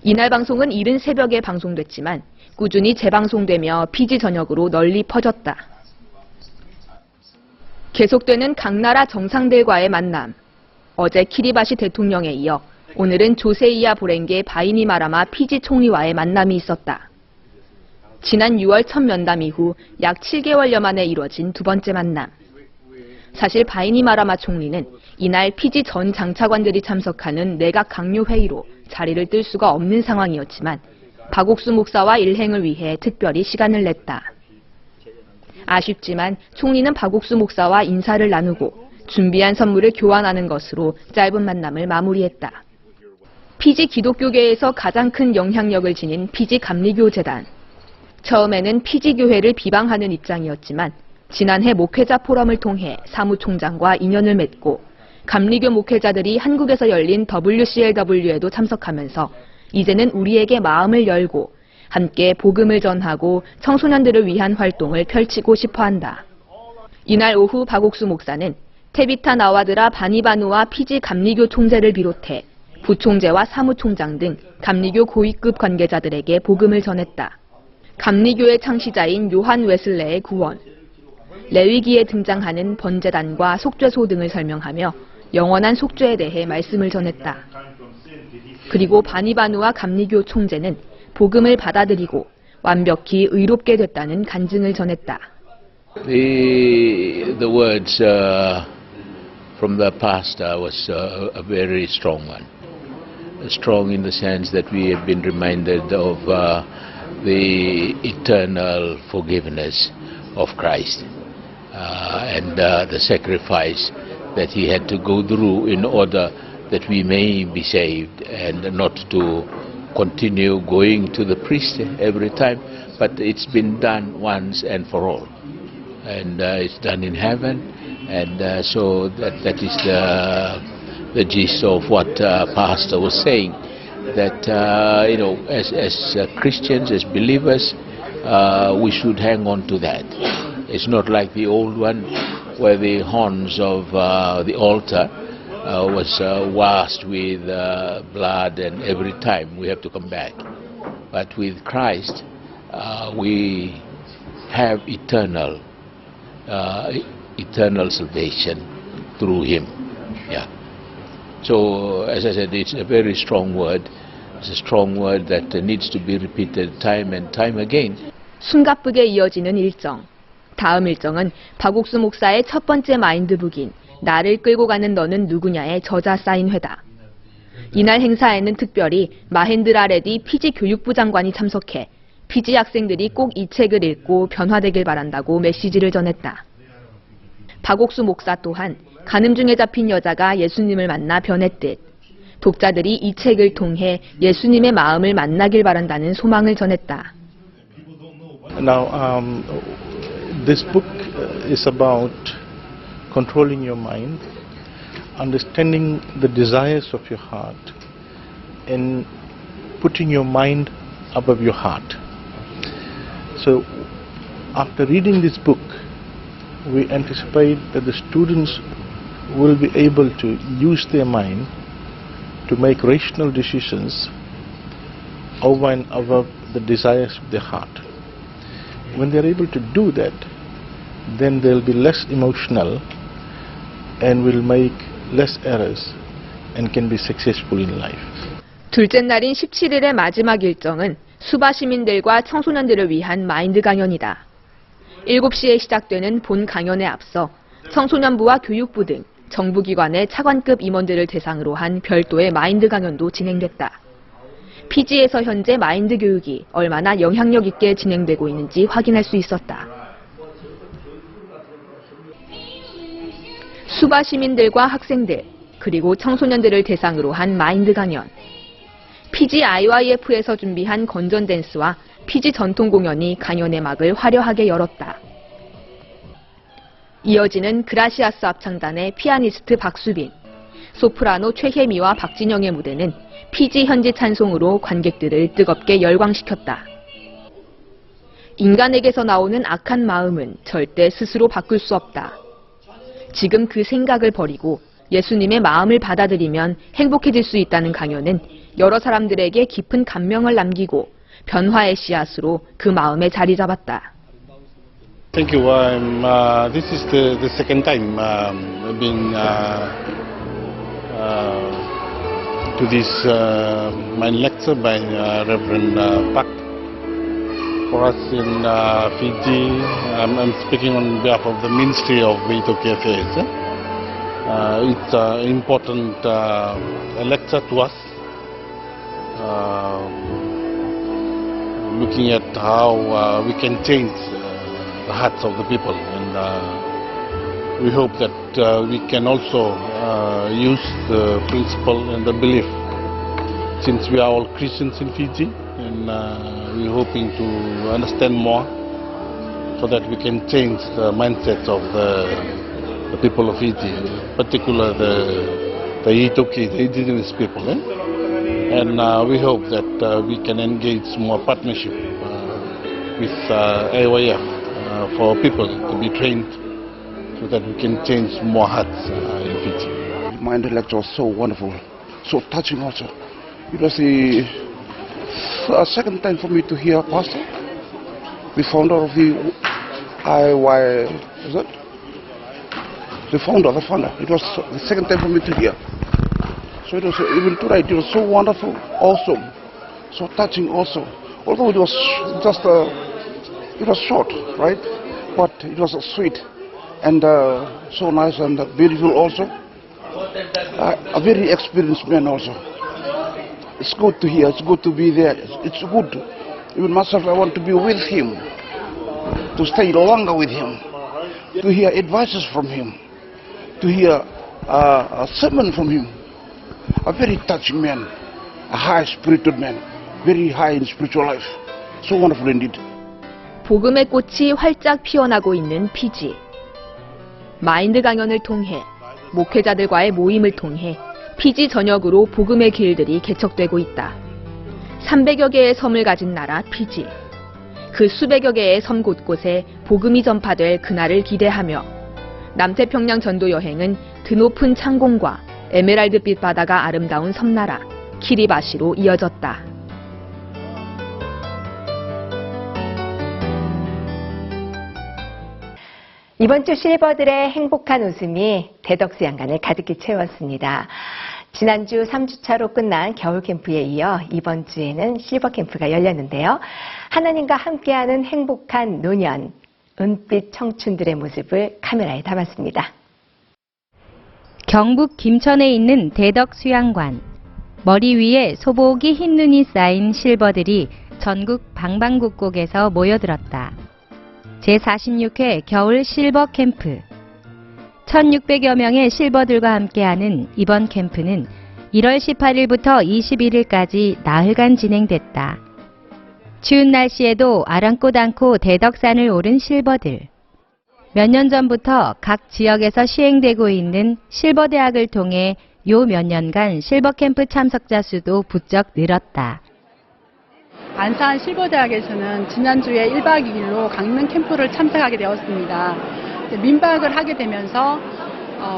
이날 방송은 이른 새벽에 방송됐지만 꾸준히 재방송되며 피지 전역으로 널리 퍼졌다. 계속되는 각 나라 정상들과의 만남. 어제 키리바시 대통령에 이어 오늘은 조세이아 보랭게 바이니마라마 피지 총리와의 만남이 있었다. 지난 6월 첫 면담 이후 약 7개월여 만에 이뤄진 두 번째 만남. 사실 바이니마라마 총리는 이날 피지 전 장차관들이 참석하는 내각 강요 회의로 자리를 뜰 수가 없는 상황이었지만 박옥수 목사와 일행을 위해 특별히 시간을 냈다. 아쉽지만 총리는 박옥수 목사와 인사를 나누고 준비한 선물을 교환하는 것으로 짧은 만남을 마무리했다. 피지 기독교계에서 가장 큰 영향력을 지닌 피지 감리교 재단. 처음에는 피지 교회를 비방하는 입장이었지만 지난해 목회자 포럼을 통해 사무총장과 인연을 맺고 감리교 목회자들이 한국에서 열린 WCLW에도 참석하면서 이제는 우리에게 마음을 열고 함께 복음을 전하고 청소년들을 위한 활동을 펼치고 싶어한다. 이날 오후 박옥수 목사는 테비타 나와드라 바니바누아 피지 감리교 총재를 비롯해 부총재와 사무총장 등 감리교 고위급 관계자들에게 복음을 전했다. 감리교의 창시자인 요한 웨슬레의 구원, 레위기에 등장하는 번제단과 속죄소 등을 설명하며 영원한 속죄에 대해 말씀을 전했다. 그리고 바니바누아 감리교 총재는 복음을 받아들이고 완벽히 의롭게 됐다는 간증을 전했다. The words from the pastor was a very strong one. Strong in the sense that we have been reminded of the eternal forgiveness of Christ and the sacrifice that he had to go through in order that we may be saved and not to continue going to the priest every time, but it's been done once and for all, and it's done in heaven, and so that is the gist of what Pastor was saying, that you know, as Christians, as believers, we should hang on to that. It's not like the old one where the horns of the altar was washed with blood, and every time we have to come back. But with Christ, we have eternal salvation through Him. Yeah. So, as I said, it's a very strong word. It's a strong word that needs to be repeated time and time again. 숨가쁘게 이어지는 일정. 다음 일정은 박옥수 목사의 첫 번째 마인드북인 나를 끌고 가는 너는 누구냐의 저자 사인회다. 이날 행사에는 특별히 마헨드라 레디 피지 교육부 장관이 참석해 피지 학생들이 꼭 이 책을 읽고 변화되길 바란다고 메시지를 전했다. 박옥수 목사 또한 간음 중에 잡힌 여자가 예수님을 만나 변했듯 독자들이 이 책을 통해 예수님의 마음을 만나길 바란다는 소망을 전했다. Now, this book is about controlling your mind, understanding the desires of your heart, and putting your mind above your heart. So, after reading this book, we anticipate that the students will be able to use their mind to make rational decisions over and above the desires of their heart. When they're able to do that, then they'll be less emotional and will make less errors and can be successful in life. 둘째 날인 17일의 마지막 일정은 수바 시민들과 청소년들을 위한 마인드 강연이다. 7시에 시작되는 본 강연에 앞서 청소년부와 교육부 등 정부기관의 차관급 임원들을 대상으로 한 별도의 마인드 강연도 진행됐다. 피지에서 현재 마인드 교육이 얼마나 영향력 있게 진행되고 있는지 확인할 수 있었다. 수바 시민들과 학생들, 그리고 청소년들을 대상으로 한 마인드 강연. 피지 IYF에서 준비한 건전 댄스와 피지 전통 공연이 강연의 막을 화려하게 열었다. 이어지는 그라시아스 합창단의 피아니스트 박수빈, 소프라노 최혜미와 박진영의 무대는 피지 현지 찬송으로 관객들을 뜨겁게 열광시켰다. 인간에게서 나오는 악한 마음은 절대 스스로 바꿀 수 없다. 지금 그 생각을 버리고 예수님의 마음을 받아들이면 행복해질 수 있다는 강연은 여러 사람들에게 깊은 감명을 남기고 변화의 씨앗으로 그 마음에 자리 잡았다. Thank you. This is the second time I've been to this mind lecture by Reverend Pak. For us in Fiji, I'm speaking on behalf of the Ministry of Ethiopia Affairs. It's an important lecture to us, looking at how we can change the hearts of the people, and we hope that we can also use the principle and the belief, since we are all Christians in Fiji, and we're hoping to understand more so that we can change the mindset of the people of Fiji, particularly the Itoki, the indigenous people, and we hope that we can engage more partnership with AYF for people to be trained so that we can change more hearts in Fiji. My lecture was so wonderful, so touching also. It was the second time for me to hear Pastor, the founder of the IY, is it? The founder. It was the second time for me to hear. So it was, even tonight, it was so wonderful, awesome, so touching also. Although it was just, it was short, right? But it was sweet and so nice and beautiful also. A very experienced man also. It's good to hear, it's good to be there, it's good. Even myself, I want to be with him, to stay longer with him, to hear advices from him, to hear a sermon from him. A very touching man, a high-spirited man, very high in spiritual life. So wonderful indeed. 복음의 꽃이 활짝 피어나고 있는 피지. 마인드 강연을 통해 목회자들과의 모임을 통해 피지 전역으로 복음의 길들이 개척되고 있다. 300여 개의 섬을 가진 나라 피지. 그 수백여 개의 섬 곳곳에 복음이 전파될 그날을 기대하며 남태평양 전도 여행은 드높은 창공과 에메랄드빛 바다가 아름다운 섬나라 키리바시로 이어졌다. 이번 주 실버들의 행복한 웃음이 대덕수 양간을 가득히 채웠습니다. 지난주 3주차로 끝난 겨울 캠프에 이어 이번 주에는 실버 캠프가 열렸는데요. 하나님과 함께하는 행복한 노년, 은빛 청춘들의 모습을 카메라에 담았습니다. 경북 김천에 있는 대덕수양관. 머리 위에 소복이 흰 눈이 쌓인 실버들이 전국 방방곡곡에서 모여들었다. 제46회 겨울 실버 캠프. 1600여 명의 실버들과 함께하는 이번 캠프는 1월 18일부터 21일까지 나흘간 진행됐다. 추운 날씨에도 아랑곳 않고 대덕산을 오른 실버들. 몇 년 전부터 각 지역에서 시행되고 있는 실버대학을 통해 요 몇 년간 실버캠프 참석자 수도 부쩍 늘었다. 안산 실버대학에서는 지난주에 1박 2일로 강릉 캠프를 참석하게 되었습니다. 민박을 하게 되면서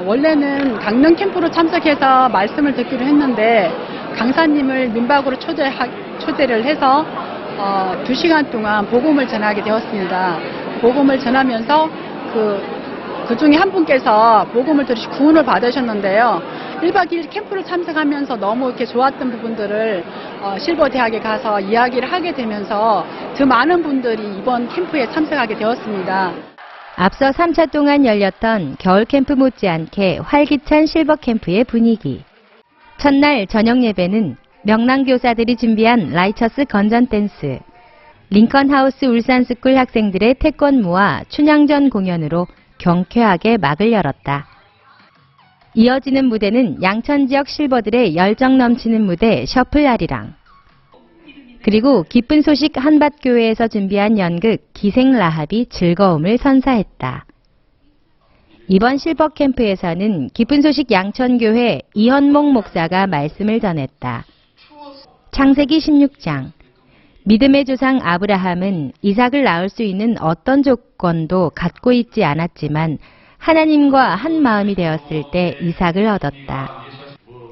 원래는 강릉 캠프로 참석해서 말씀을 듣기로 했는데 강사님을 민박으로 초대를 해서 2시간 동안 복음을 전하게 되었습니다. 복음을 전하면서 그 중에 한 분께서 복음을 들으시고 구원을 받으셨는데요. 1박 2일 캠프를 참석하면서 너무 이렇게 좋았던 부분들을 실버대학에 가서 이야기를 하게 되면서 더 많은 분들이 이번 캠프에 참석하게 되었습니다. 앞서 3차 동안 열렸던 겨울 캠프 못지않게 활기찬 실버 캠프의 분위기. 첫날 저녁 예배는 명랑교사들이 준비한 라이처스 건전 댄스, 링컨하우스 울산스쿨 학생들의 태권무와 춘향전 공연으로 경쾌하게 막을 열었다. 이어지는 무대는 양천 지역 실버들의 열정 넘치는 무대 셔플아리랑. 그리고 기쁜 소식 한밭교회에서 준비한 연극 기생라합이 즐거움을 선사했다. 이번 실버 캠프에서는 기쁜 소식 양천교회 이현목 목사가 말씀을 전했다. 창세기 16장. 믿음의 조상 아브라함은 이삭을 낳을 수 있는 어떤 조건도 갖고 있지 않았지만 하나님과 한 마음이 되었을 때 이삭을 얻었다.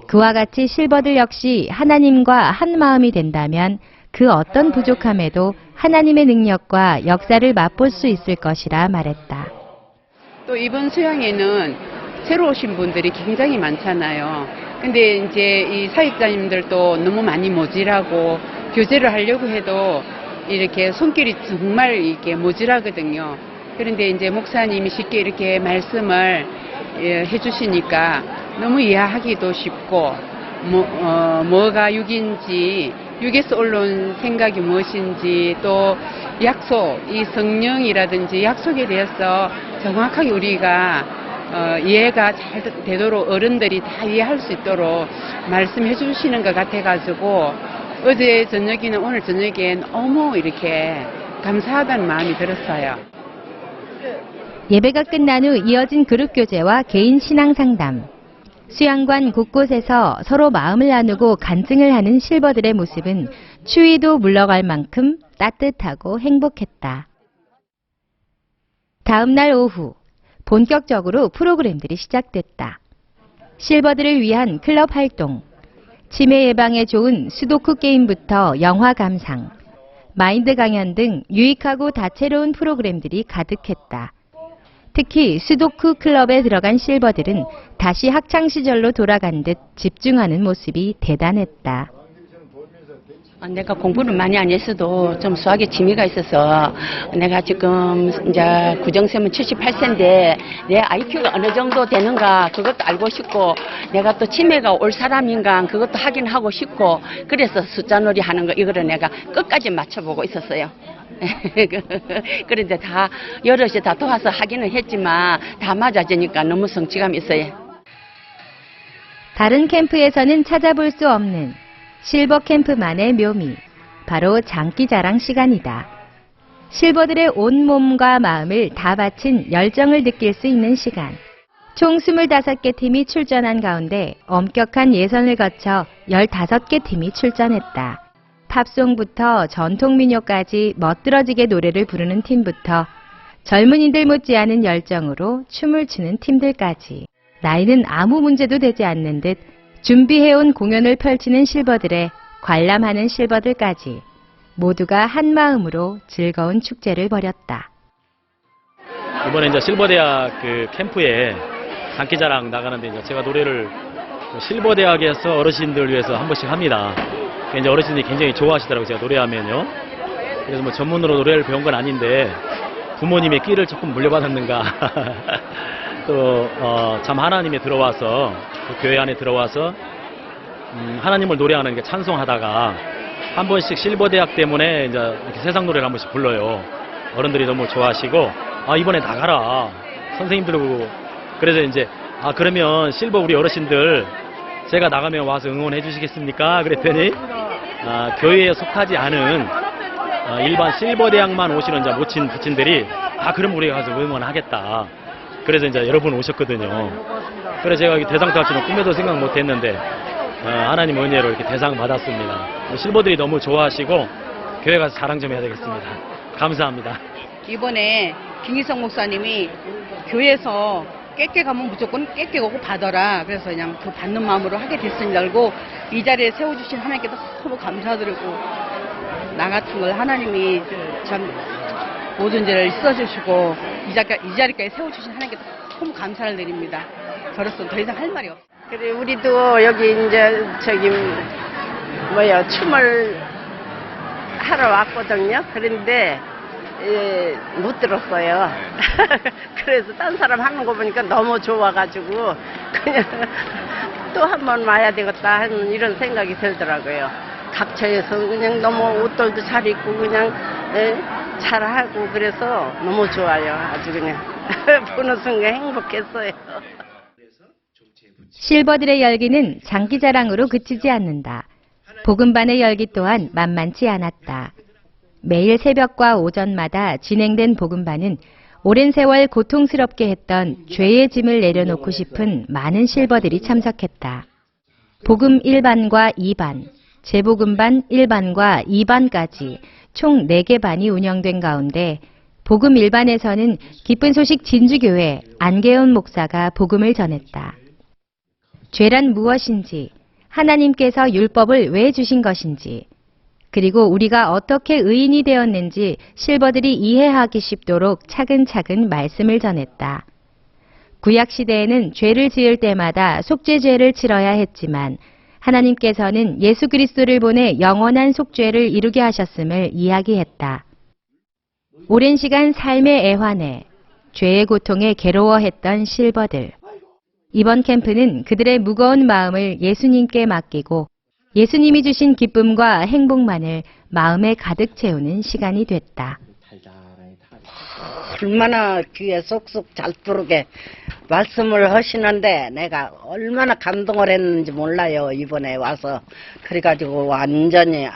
그와 같이 실버들 역시 하나님과 한 마음이 된다면 그 어떤 부족함에도 하나님의 능력과 역사를 맛볼 수 있을 것이라 말했다. 또 이번 수양회는 새로 오신 분들이 굉장히 많잖아요. 근데 이제 이 사역자님들도 너무 많이 모질하고 교제를 하려고 해도 이렇게 손길이 정말 이게 모질하거든요. 그런데 이제 목사님이 쉽게 이렇게 말씀을 해주시니까 너무 이해하기도 쉽고 뭐가 육인지 육에서 올라온 생각이 무엇인지 또 약속, 이 성령이라든지 약속에 대해서 정확하게 우리가 이해가 잘 되도록 어른들이 다 이해할 수 있도록 말씀해 주시는 것 같아가지고 어제 저녁이나 오늘 저녁에 너무 이렇게 감사하다는 마음이 들었어요. 예배가 끝난 후 이어진 그룹 교제와 개인 신앙 상담. 수양관 곳곳에서 서로 마음을 나누고 간증을 하는 실버들의 모습은 추위도 물러갈 만큼 따뜻하고 행복했다. 다음 날 오후 본격적으로 프로그램들이 시작됐다. 실버들을 위한 클럽 활동, 치매 예방에 좋은 수도쿠 게임부터 영화 감상, 마인드 강연 등 유익하고 다채로운 프로그램들이 가득했다. 특히 수도쿠 클럽에 들어간 실버들은 다시 학창시절로 돌아간 듯 집중하는 모습이 대단했다. 내가 공부를 많이 안 했어도 좀 수학에 취미가 있어서 내가 지금 이제 구정세면 78세인데 내 IQ가 어느 정도 되는가 그것도 알고 싶고 내가 또 치매가 올 사람인가 그것도 확인하고 싶고 그래서 숫자놀이 하는 거 이거를 내가 끝까지 맞춰보고 있었어요. 그런데 다 여럿이 다 도와서 하기는 했지만 다 맞아지니까 너무 성취감이 있어요. 다른 캠프에서는 찾아볼 수 없는 실버 캠프만의 묘미, 바로 장기자랑 시간이다. 실버들의 온몸과 마음을 다 바친 열정을 느낄 수 있는 시간. 총 25개 팀이 출전한 가운데 엄격한 예선을 거쳐 15개 팀이 출전했다. 팝송부터 전통민요까지 멋들어지게 노래를 부르는 팀부터 젊은이들 못지않은 열정으로 춤을 추는 팀들까지 나이는 아무 문제도 되지 않는 듯 준비해온 공연을 펼치는 실버들에 관람하는 실버들까지 모두가 한 마음으로 즐거운 축제를 벌였다. 이번에 이제 실버대학 그 캠프에 장기자랑 나가는데 이제 제가 노래를 실버대학에서 어르신들 위해서 한 번씩 합니다. 이제 어르신들이 굉장히 좋아하시더라고요. 제가 노래하면요. 그래서 뭐 전문으로 노래를 배운 건 아닌데 부모님의 끼를 조금 물려받았는가. 또 참 하나님에 들어와서 그 교회 안에 들어와서 하나님을 노래하는 게 찬송하다가 한 번씩 실버대학 때문에 이제 이렇게 세상 노래를 한 번씩 불러요. 어른들이 너무 좋아하시고 이번에 나가라 선생님들하고 그래서 이제 그러면 실버 우리 어르신들 제가 나가면 와서 응원해 주시겠습니까? 그랬더니 교회에 속하지 않은 일반 실버대학만 오시는 이제 모친 부친들이 그럼 우리가 가서 응원하겠다. 그래서 이제 여러 분 오셨거든요. 그래서 제가 대상 탈 줄은 꿈에도 생각 못 했는데 하나님 은혜로 이렇게 대상 받았습니다. 실버들이 너무 좋아하시고 교회 가서 자랑 좀 해야 되겠습니다. 감사합니다. 이번에 김기성 목사님이 교회에서 깨깨 가면 무조건 깨깨 오고 받아라. 그래서 그냥 그 받는 마음으로 하게 됐으니 알고 이 자리에 세워주신 하나님께 너무 감사드리고 나 같은 걸 하나님이 참 모든 죄를 씻어주시고 이 자리까지 세워주신 하나님께 너무 감사를 드립니다. 저로서 더 이상 할 말이 없어요. 그래 우리도 여기 이제 춤을 하러 왔거든요. 그런데 못 들었어요. 그래서 딴 사람 하는 거 보니까 너무 좋아가지고 그냥 또 한 번 와야 되겠다 하는 이런 생각이 들더라고요. 각처에서 그냥 너무 옷들도 잘 입고 그냥 잘하고 그래서 너무 좋아요. 아주 그냥 보는 순간 행복했어요. 실버들의 열기는 장기자랑으로 그치지 않는다. 복음반의 열기 또한 만만치 않았다. 매일 새벽과 오전마다 진행된 복음반은 오랜 세월 고통스럽게 했던 죄의 짐을 내려놓고 싶은 많은 실버들이 참석했다. 복음 1반과 2반, 재복음반 1반과 2반까지 총 4개 반이 운영된 가운데 복음 일반에서는 기쁜 소식 진주교회 안계훈 목사가 복음을 전했다. 죄란 무엇인지, 하나님께서 율법을 왜 주신 것인지, 그리고 우리가 어떻게 의인이 되었는지 실버들이 이해하기 쉽도록 차근차근 말씀을 전했다. 구약시대에는 죄를 지을 때마다 속죄죄를 치러야 했지만 하나님께서는 예수 그리스도를 보내 영원한 속죄를 이루게 하셨음을 이야기했다. 오랜 시간 삶의 애환에 죄의 고통에 괴로워했던 실버들. 이번 캠프는 그들의 무거운 마음을 예수님께 맡기고 예수님이 주신 기쁨과 행복만을 마음에 가득 채우는 시간이 됐다. 얼마나 귀에 쏙쏙 잘 들어오게 말씀을 하시는데 내가 얼마나 감동을 했는지 몰라요. 이번에 와서. 그래가지고 완전히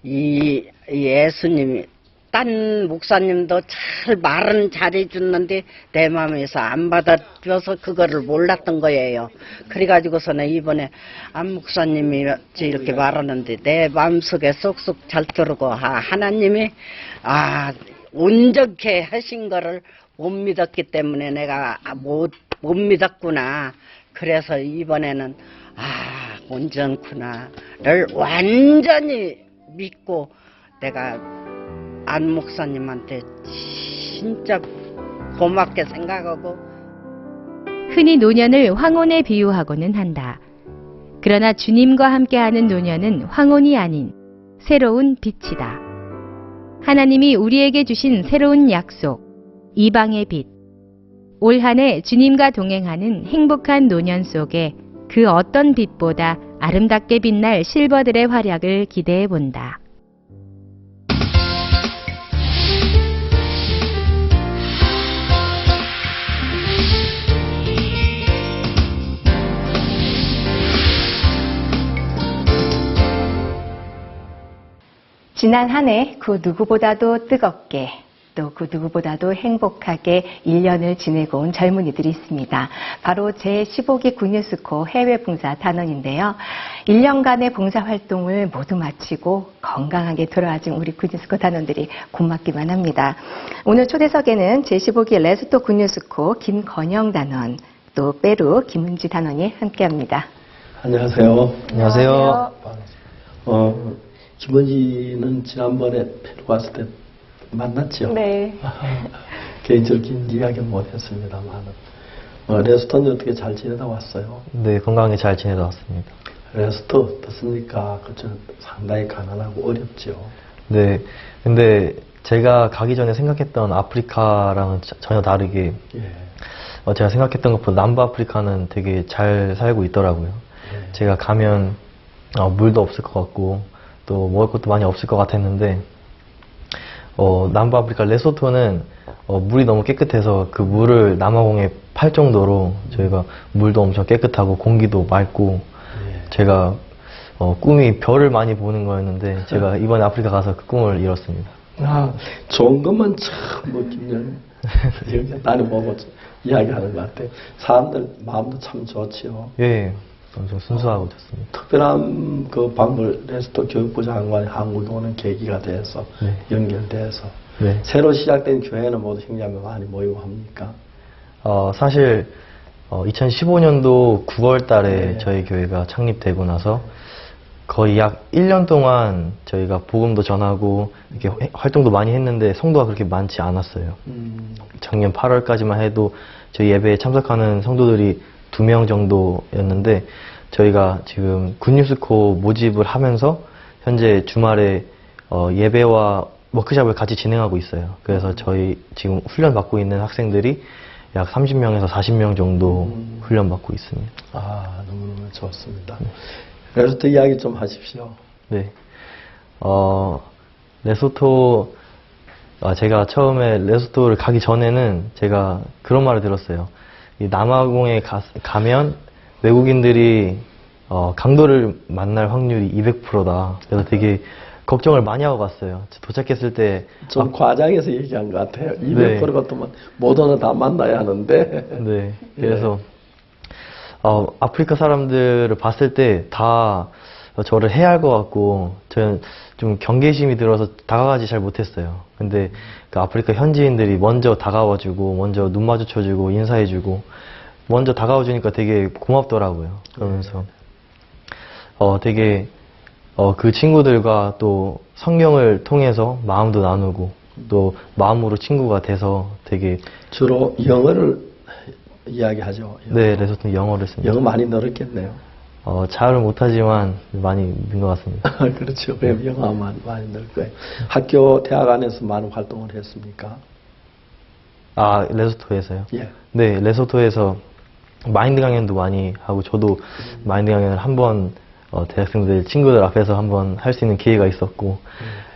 이 예수님이 딴 목사님도 잘 말은 잘해줬는데 내 마음에서 안 받아줘서 그거를 몰랐던 거예요. 그래가지고서는 이번에 안 목사님이 이렇게 말하는데 내 마음속에 쏙쏙 잘 들어오고 하나님이 온전케 하신 거를 못 믿었기 때문에 내가 못 믿었구나. 그래서 이번에는 온전구나를 완전히 믿고 내가 안 목사님한테 진짜 고맙게 생각하고. 흔히 노년을 황혼에 비유하고는 한다. 그러나 주님과 함께하는 노년은 황혼이 아닌 새로운 빛이다. 하나님이 우리에게 주신 새로운 약속, 이방의 빛. 올 한 해 주님과 동행하는 행복한 노년 속에 그 어떤 빛보다 아름답게 빛날 실버들의 활약을 기대해 본다. 지난 한 해 그 누구보다도 뜨겁게 또 그 누구보다도 행복하게 1년을 지내고 온 젊은이들이 있습니다. 바로 제15기 군유스코 해외 봉사 단원인데요. 1년간의 봉사 활동을 모두 마치고 건강하게 돌아와준 우리 군유스코 단원들이 고맙기만 합니다. 오늘 초대석에는 제15기 레소토 군유스코 김건영 단원, 또 페루 김은지 단원이 함께합니다. 안녕하세요. 안녕하세요. 김은지는 지난번에 페루 갔을 때 만났죠? 네. 개인적인 이야기는 못했습니다만 레스토는 어떻게 잘 지내다 왔어요? 네, 건강하게 잘 지내다 왔습니다. 레스토 어떻습니까? 그쪽 상당히 가난하고 어렵죠? 네, 근데 제가 가기 전에 생각했던 아프리카랑은 전혀 다르게 제가 생각했던 것보다 남부아프리카는 되게 잘 살고 있더라고요. 제가 가면 물도 없을 것 같고 또 먹을 것도 많이 없을 것 같았는데 남부아프리카 레소토는 물이 너무 깨끗해서 그 물을 남아공에 팔 정도로 저희가 물도 엄청 깨끗하고 공기도 맑고 제가 꿈이 별을 많이 보는 거였는데 제가 이번에 아프리카 가서 그 꿈을 이뤘습니다. 좋은 것만 참 김영 나는 보고 이야기하는 것 같아요. 사람들 마음도 참 좋지요. 예, 엄청 순수하고 좋습니다. 특별한 그 방문 레스토 교육부 장관이 한국에 오는 계기가 돼서 연결돼서 새로 시작된 교회는 모두 형제자매 많이 모이고 합니까? 사실 2015년도 9월 달에 저희 교회가 창립되고 나서 거의 약 1년 동안 저희가 복음도 전하고 이렇게 활동도 많이 했는데 성도가 그렇게 많지 않았어요. 작년 8월까지만 해도 저희 예배에 참석하는 성도들이 2명 정도였는데 저희가 지금 군유스코 모집을 하면서 현재 주말에 예배와 워크숍을 같이 진행하고 있어요. 그래서 저희 지금 훈련 받고 있는 학생들이 약 30명에서 40명 정도 훈련 받고 있습니다. 너무너무 좋습니다. 레소토 이야기 좀 하십시오. 네. 레소토 제가 처음에 레소토를 가기 전에는 제가 그런 말을 들었어요. 이 남아공에 가면 외국인들이 강도를 만날 확률이 200%다. 그래서 되게 걱정을 많이 하고 갔어요. 도착했을 때 좀 과장해서 얘기한 것 같아요. 200% 같으면 모두는 다 만나야 하는데. 네. 그래서 아프리카 사람들을 봤을 때 다 저를 해할 것 같고 저는 좀 경계심이 들어서 다가가지 잘 못했어요. 근데 그 아프리카 현지인들이 먼저 다가와주고 먼저 눈 마주쳐주고 인사해주고 먼저 다가와주니까 되게 고맙더라고요. 그러면서 되게 그 친구들과 또 성경을 통해서 마음도 나누고 또 마음으로 친구가 돼서 되게 주로 영어를 이야기하죠. 네, 레소토 영어를 씁니다. 영어 많이 늘었겠네요. 잘은 못하지만 많이 는 것 같습니다. 그렇죠. 영어 많이 늘 거예요. 학교, 대학 안에서 많은 활동을 했습니까? 아, 레소토에서요? 예. 네, 레소토에서 마인드 강연도 많이 하고 저도 마인드 강연을 한번 대학생들 친구들 앞에서 한번 할 수 있는 기회가 있었고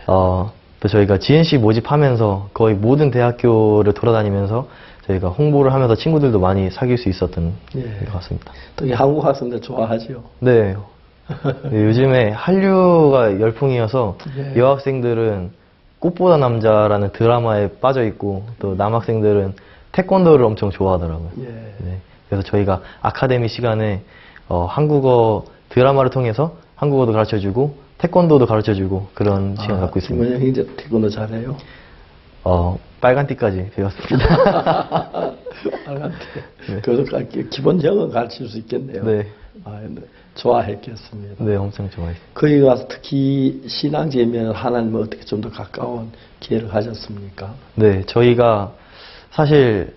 또 저희가 GNC 모집하면서 거의 모든 대학교를 돌아다니면서 저희가 홍보를 하면서 친구들도 많이 사귈 수 있었던 것 같습니다. 특히 한국 학생들 좋아하죠? 네. 네, 요즘에 한류가 열풍이어서 예. 여학생들은 꽃보다 남자라는 드라마에 빠져 있고 또 남학생들은 태권도를 엄청 좋아하더라고요. 예. 네. 그래서 저희가 아카데미 시간에 한국어 드라마를 통해서 한국어도 가르쳐주고 태권도도 가르쳐주고 그런 시간 갖고 있습니다. 김원영 형제 태권도 잘해요? 빨간띠까지 배웠습니다. 빨간띠. 네. 그래서 기본 영어 가르칠 수 있겠네요. 네. 네. 좋아했겠습니다. 네, 엄청 좋아했어요. 거기 가서 특히 신앙지면 하나님을 어떻게 좀 더 가까운 기회를 가졌습니까? 네, 저희가 사실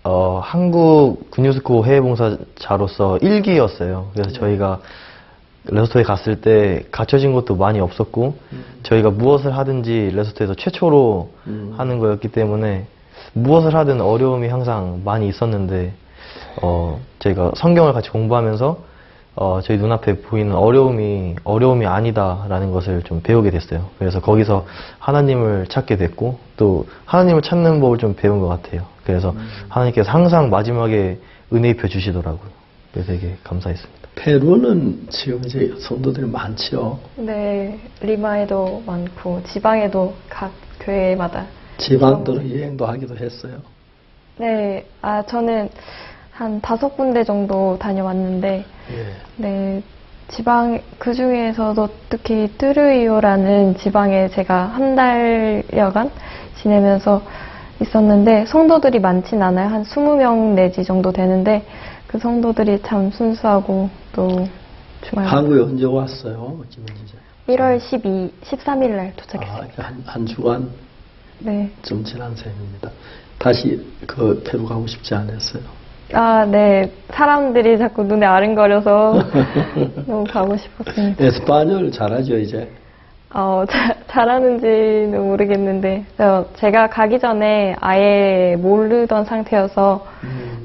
한국 군유스코 해외봉사자로서 1기였어요. 그래서 저희가 레소토에 갔을 때 갖춰진 것도 많이 없었고 저희가 무엇을 하든지 레소토에서 최초로 하는 거였기 때문에 무엇을 하든 어려움이 항상 많이 있었는데 저희가 성경을 같이 공부하면서 저희 눈앞에 보이는 어려움이 아니다라는 것을 좀 배우게 됐어요. 그래서 거기서 하나님을 찾게 됐고 또 하나님을 찾는 법을 좀 배운 것 같아요. 그래서 하나님께서 항상 마지막에 은혜 입혀 주시더라고요. 그래서 되게 감사했습니다. 페루는 지금 이제 성도들이 많죠. 네, 리마에도 많고 지방에도 각 교회마다. 지방들은 여행도 하기도 했어요. 네, 저는 한 5군데 정도 다녀왔는데, 예. 네, 지방, 그 중에서도 특히 뚜르이오라는 지방에 제가 한 달여간 지내면서 있었는데, 성도들이 많진 않아요. 한 20명 내지 정도 되는데, 그 성도들이 참 순수하고 또 주말. 한국에 언제 왔어요? 김은지자? 1월 13일 날 도착했어요. 한 주간? 네. 좀 지난 셈입니다. 다시 페루 가고 싶지 않았어요? 네. 사람들이 자꾸 눈에 아른거려서 너무 가고 싶었습니다. 에스파뇰 잘하죠, 이제? 잘하는지는 모르겠는데, 제가 가기 전에 아예 모르던 상태여서,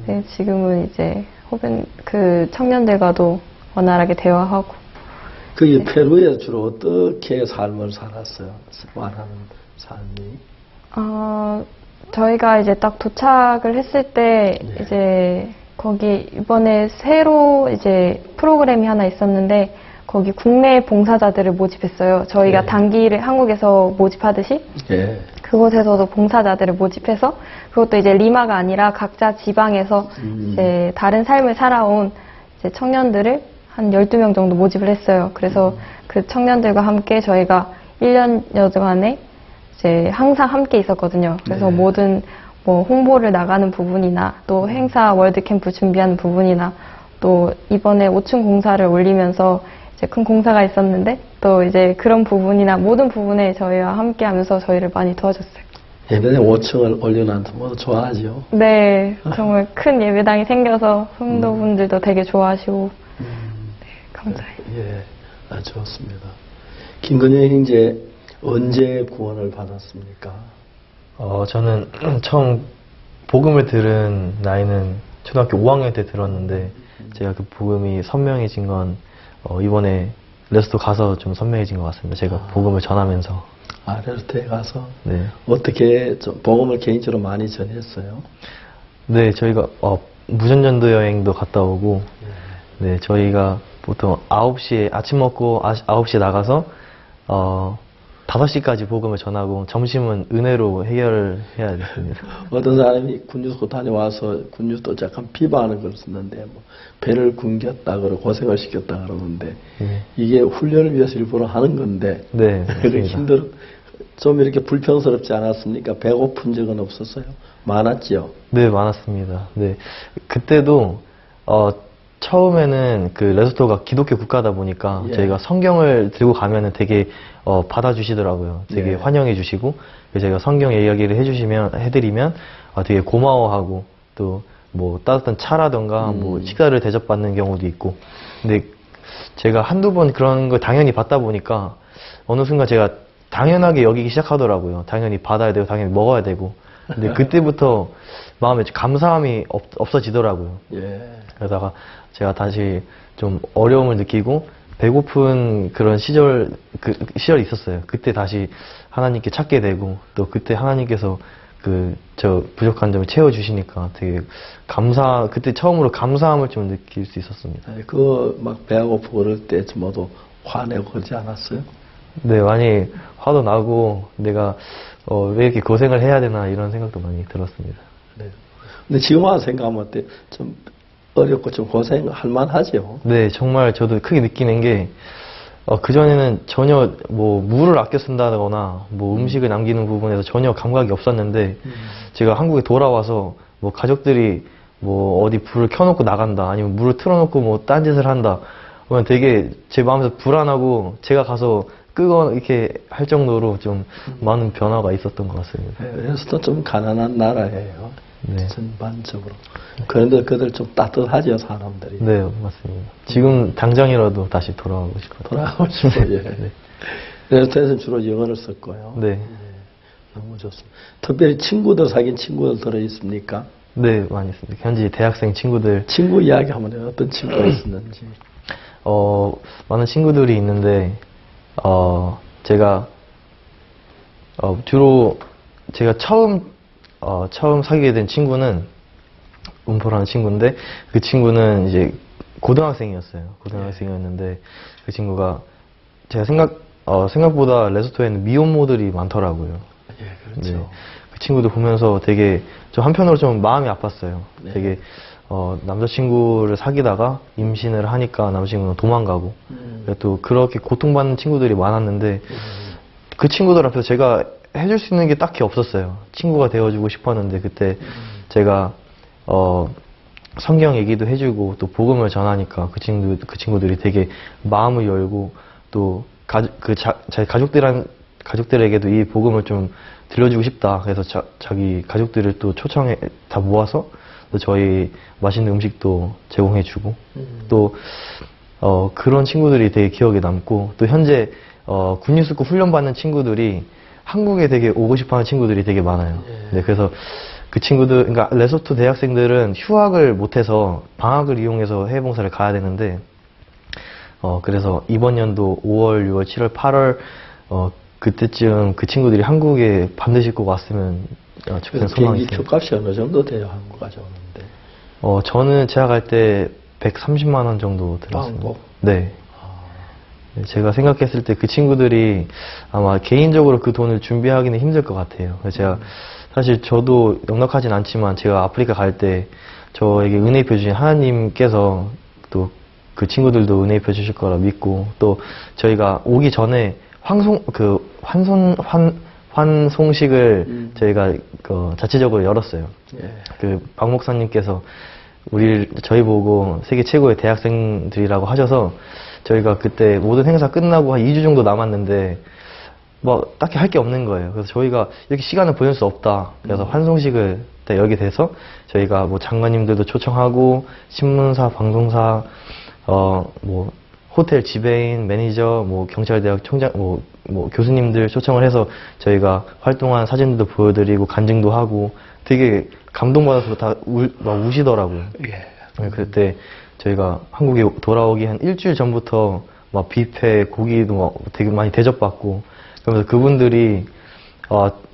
네, 지금은 이제 그 청년들과도 원활하게 대화하고. 네. 페루에 주로 어떻게 삶을 살았어요? 말하는 삶이? 저희가 이제 딱 도착을 했을 때, 네. 이제 거기 이번에 새로 이제 프로그램이 하나 있었는데, 거기 국내 봉사자들을 모집했어요. 저희가 네. 단기를 한국에서 모집하듯이. 예. 그곳에서도 봉사자들을 모집해서, 그것도 이제 리마가 아니라 각자 지방에서 이제 다른 삶을 살아온 이제 청년들을 한 12명 정도 모집을 했어요. 그래서 그 청년들과 함께 저희가 1년여 동안에 이제 항상 함께 있었거든요. 그래서 네. 모든 홍보를 나가는 부분이나 또 행사 월드캠프 준비하는 부분이나 또 이번에 5층 공사를 올리면서 이제 큰 공사가 있었는데 또 이제 그런 부분이나 모든 부분에 저희와 함께 하면서 저희를 많이 도와줬어요. 예배당 5층을 올려놨는데 모두 좋아하죠? 네, 정말 큰 예배당이 생겨서 성도분들도 되게 좋아하시고 네, 감사해요. 예, 좋습니다. 김건영 형제 언제 구원을 받았습니까? 저는 처음 복음을 들은 나이는 초등학교 5학년 때 들었는데 제가 그 복음이 선명해진 건 이번에 레스토 가서 좀 선명해진 것 같습니다. 제가 복음을 전하면서. 레스토에 가서? 네. 어떻게 복음을 개인적으로 많이 전했어요? 네, 저희가 무전전도 여행도 갔다 오고 네, 저희가 보통 9시에 아침 먹고 9시에 나가서 5시까지 복음을 전하고 점심은 은혜로 해결해야 됐습니다. 어떤 사람이 군유소 다녀와서 군유 또 약간 비방하는 걸 썼는데 뭐 배를 굶겼다 그러고 고생을 시켰다 그러는데 이게 훈련을 위해서 일부러 하는 건데 네, 그 힘들어 좀 이렇게 불평스럽지 않았습니까? 배고픈 적은 없었어요? 많았지요? 네, 많았습니다. 네, 그때도 처음에는 그 레소토가 기독교 국가다 보니까 예. 저희가 성경을 들고 가면은 되게 받아주시더라고요. 되게 예. 환영해 주시고 저희가 성경 이야기를 해드리면 되게 고마워하고 또 뭐 따뜻한 차라던가 뭐 식사를 대접받는 경우도 있고. 근데 제가 한두 번 그런 걸 당연히 받다 보니까 어느 순간 제가 당연하게 여기기 시작하더라고요. 당연히 받아야 되고 당연히 먹어야 되고. 근데 그때부터 마음에 감사함이 없어지더라고요. 예. 그러다가 제가 다시 좀 어려움을 느끼고 배고픈 그런 시절이 있었어요. 그때 다시 하나님께 찾게 되고 또 그때 하나님께서 저 부족한 점을 채워주시니까 되게 그때 처음으로 감사함을 좀 느낄 수 있었습니다. 그거 막 배가 고프고 그럴 때 모두 화내고 그러지 않았어요? 네, 많이 화도 나고 내가 왜 이렇게 고생을 해야 되나 이런 생각도 많이 들었습니다. 네. 근데 지금 와서 생각하면 어때? 좀 어렵고 좀 고생할 만하죠? 네, 정말 저도 크게 느끼는 게 그전에는 전혀 뭐 물을 아껴 쓴다거나 뭐 음식을 남기는 부분에서 전혀 감각이 없었는데 제가 한국에 돌아와서 뭐 가족들이 뭐 어디 불을 켜놓고 나간다 아니면 물을 틀어놓고 뭐 딴짓을 한다 그러면 되게 제 마음에서 불안하고 제가 가서 끄고 이렇게 할 정도로 좀 많은 변화가 있었던 것 같습니다. 네, 그래서 좀 가난한 나라예요. 네. 전반적으로. 그런데 그들 좀 따뜻하죠, 사람들이. 네, 맞습니다. 지금 당장이라도 다시 돌아가고 싶어요. 돌아가고 싶어요. 예. 네. 레소토에서는 주로 영어를 썼고요. 네. 너무 좋습니다. 특별히 사귄 친구들 들어 있습니까? 네, 많이 있습니다. 현지 대학생 친구들. 친구 이야기 한번 해요. 어떤 친구가 있었는지. 많은 친구들이 있는데, 주로 제가 처음 사귀게 된 친구는 운포라는 친구인데, 그 친구는 이제 고등학생이었어요. 고등학생이었는데, 그 친구가 제가 생각보다 레소토에는 미혼모들이 많더라고요. 예, 그렇죠. 네. 그 친구도 보면서 되게 좀 한편으로 좀 마음이 아팠어요. 네. 되게 남자친구를 사귀다가 임신을 하니까 남자친구는 도망가고 또 그렇게 고통받는 친구들이 많았는데 그 친구들 앞에서 제가 해줄 수 있는 게 딱히 없었어요. 친구가 되어주고 싶었는데 그때 제가 성경 얘기도 해주고 또 복음을 전하니까 그 친구들이 되게 마음을 열고 또 자기 가족들에게도 이 복음을 좀 들려주고 싶다. 그래서 자기 가족들을 또 다 모아서 또 저희 맛있는 음식도 제공해주고 또 그런 친구들이 되게 기억에 남고 또 현재 군유스쿨 훈련받는 친구들이 한국에 되게 오고 싶어하는 친구들이 되게 많아요. 네, 그래서 그 친구들, 그러니까 레소토 대학생들은 휴학을 못해서 방학을 이용해서 해외 봉사를 가야 되는데 그래서 이번 연도 5월, 6월, 7월, 8월 그때쯤 그 친구들이 한국에 반드시 꼭 왔으면 좋겠는 소망이 있습니다. 표값이 어느 정도 돼요, 한국 가져오는데? 저는 제가 갈 때 130만 원 정도 들었습니다. 네. 네. 제가 생각했을 때 그 친구들이 아마 개인적으로 그 돈을 준비하기는 힘들 것 같아요. 그래서 제가 사실 저도 넉넉하진 않지만 제가 아프리카 갈 때 저에게 은혜 입혀주신 하나님께서 또 그 친구들도 은혜 입혀주실 거라 믿고 또 저희가 오기 전에 환송식을 저희가 자체적으로 열었어요. 예. 그 박 목사님께서 저희 보고 세계 최고의 대학생들이라고 하셔서 저희가 그때 모든 행사 끝나고 한 2주 정도 남았는데 뭐 딱히 할 게 없는 거예요. 그래서 저희가 이렇게 시간을 보낼 수 없다. 그래서 환송식을 열게 돼서 저희가 뭐 장관님들도 초청하고 신문사, 방송사, 뭐 호텔 지배인, 매니저, 뭐 경찰대학 총장, 뭐 교수님들 초청을 해서 저희가 활동한 사진들도 보여드리고 간증도 하고 되게 감동받아서 다 막 우시더라고요. 예. 그때 저희가 한국에 돌아오기 한 일주일 전부터 막 뷔페, 고기도 막 되게 많이 대접받고 그러면서 그분들이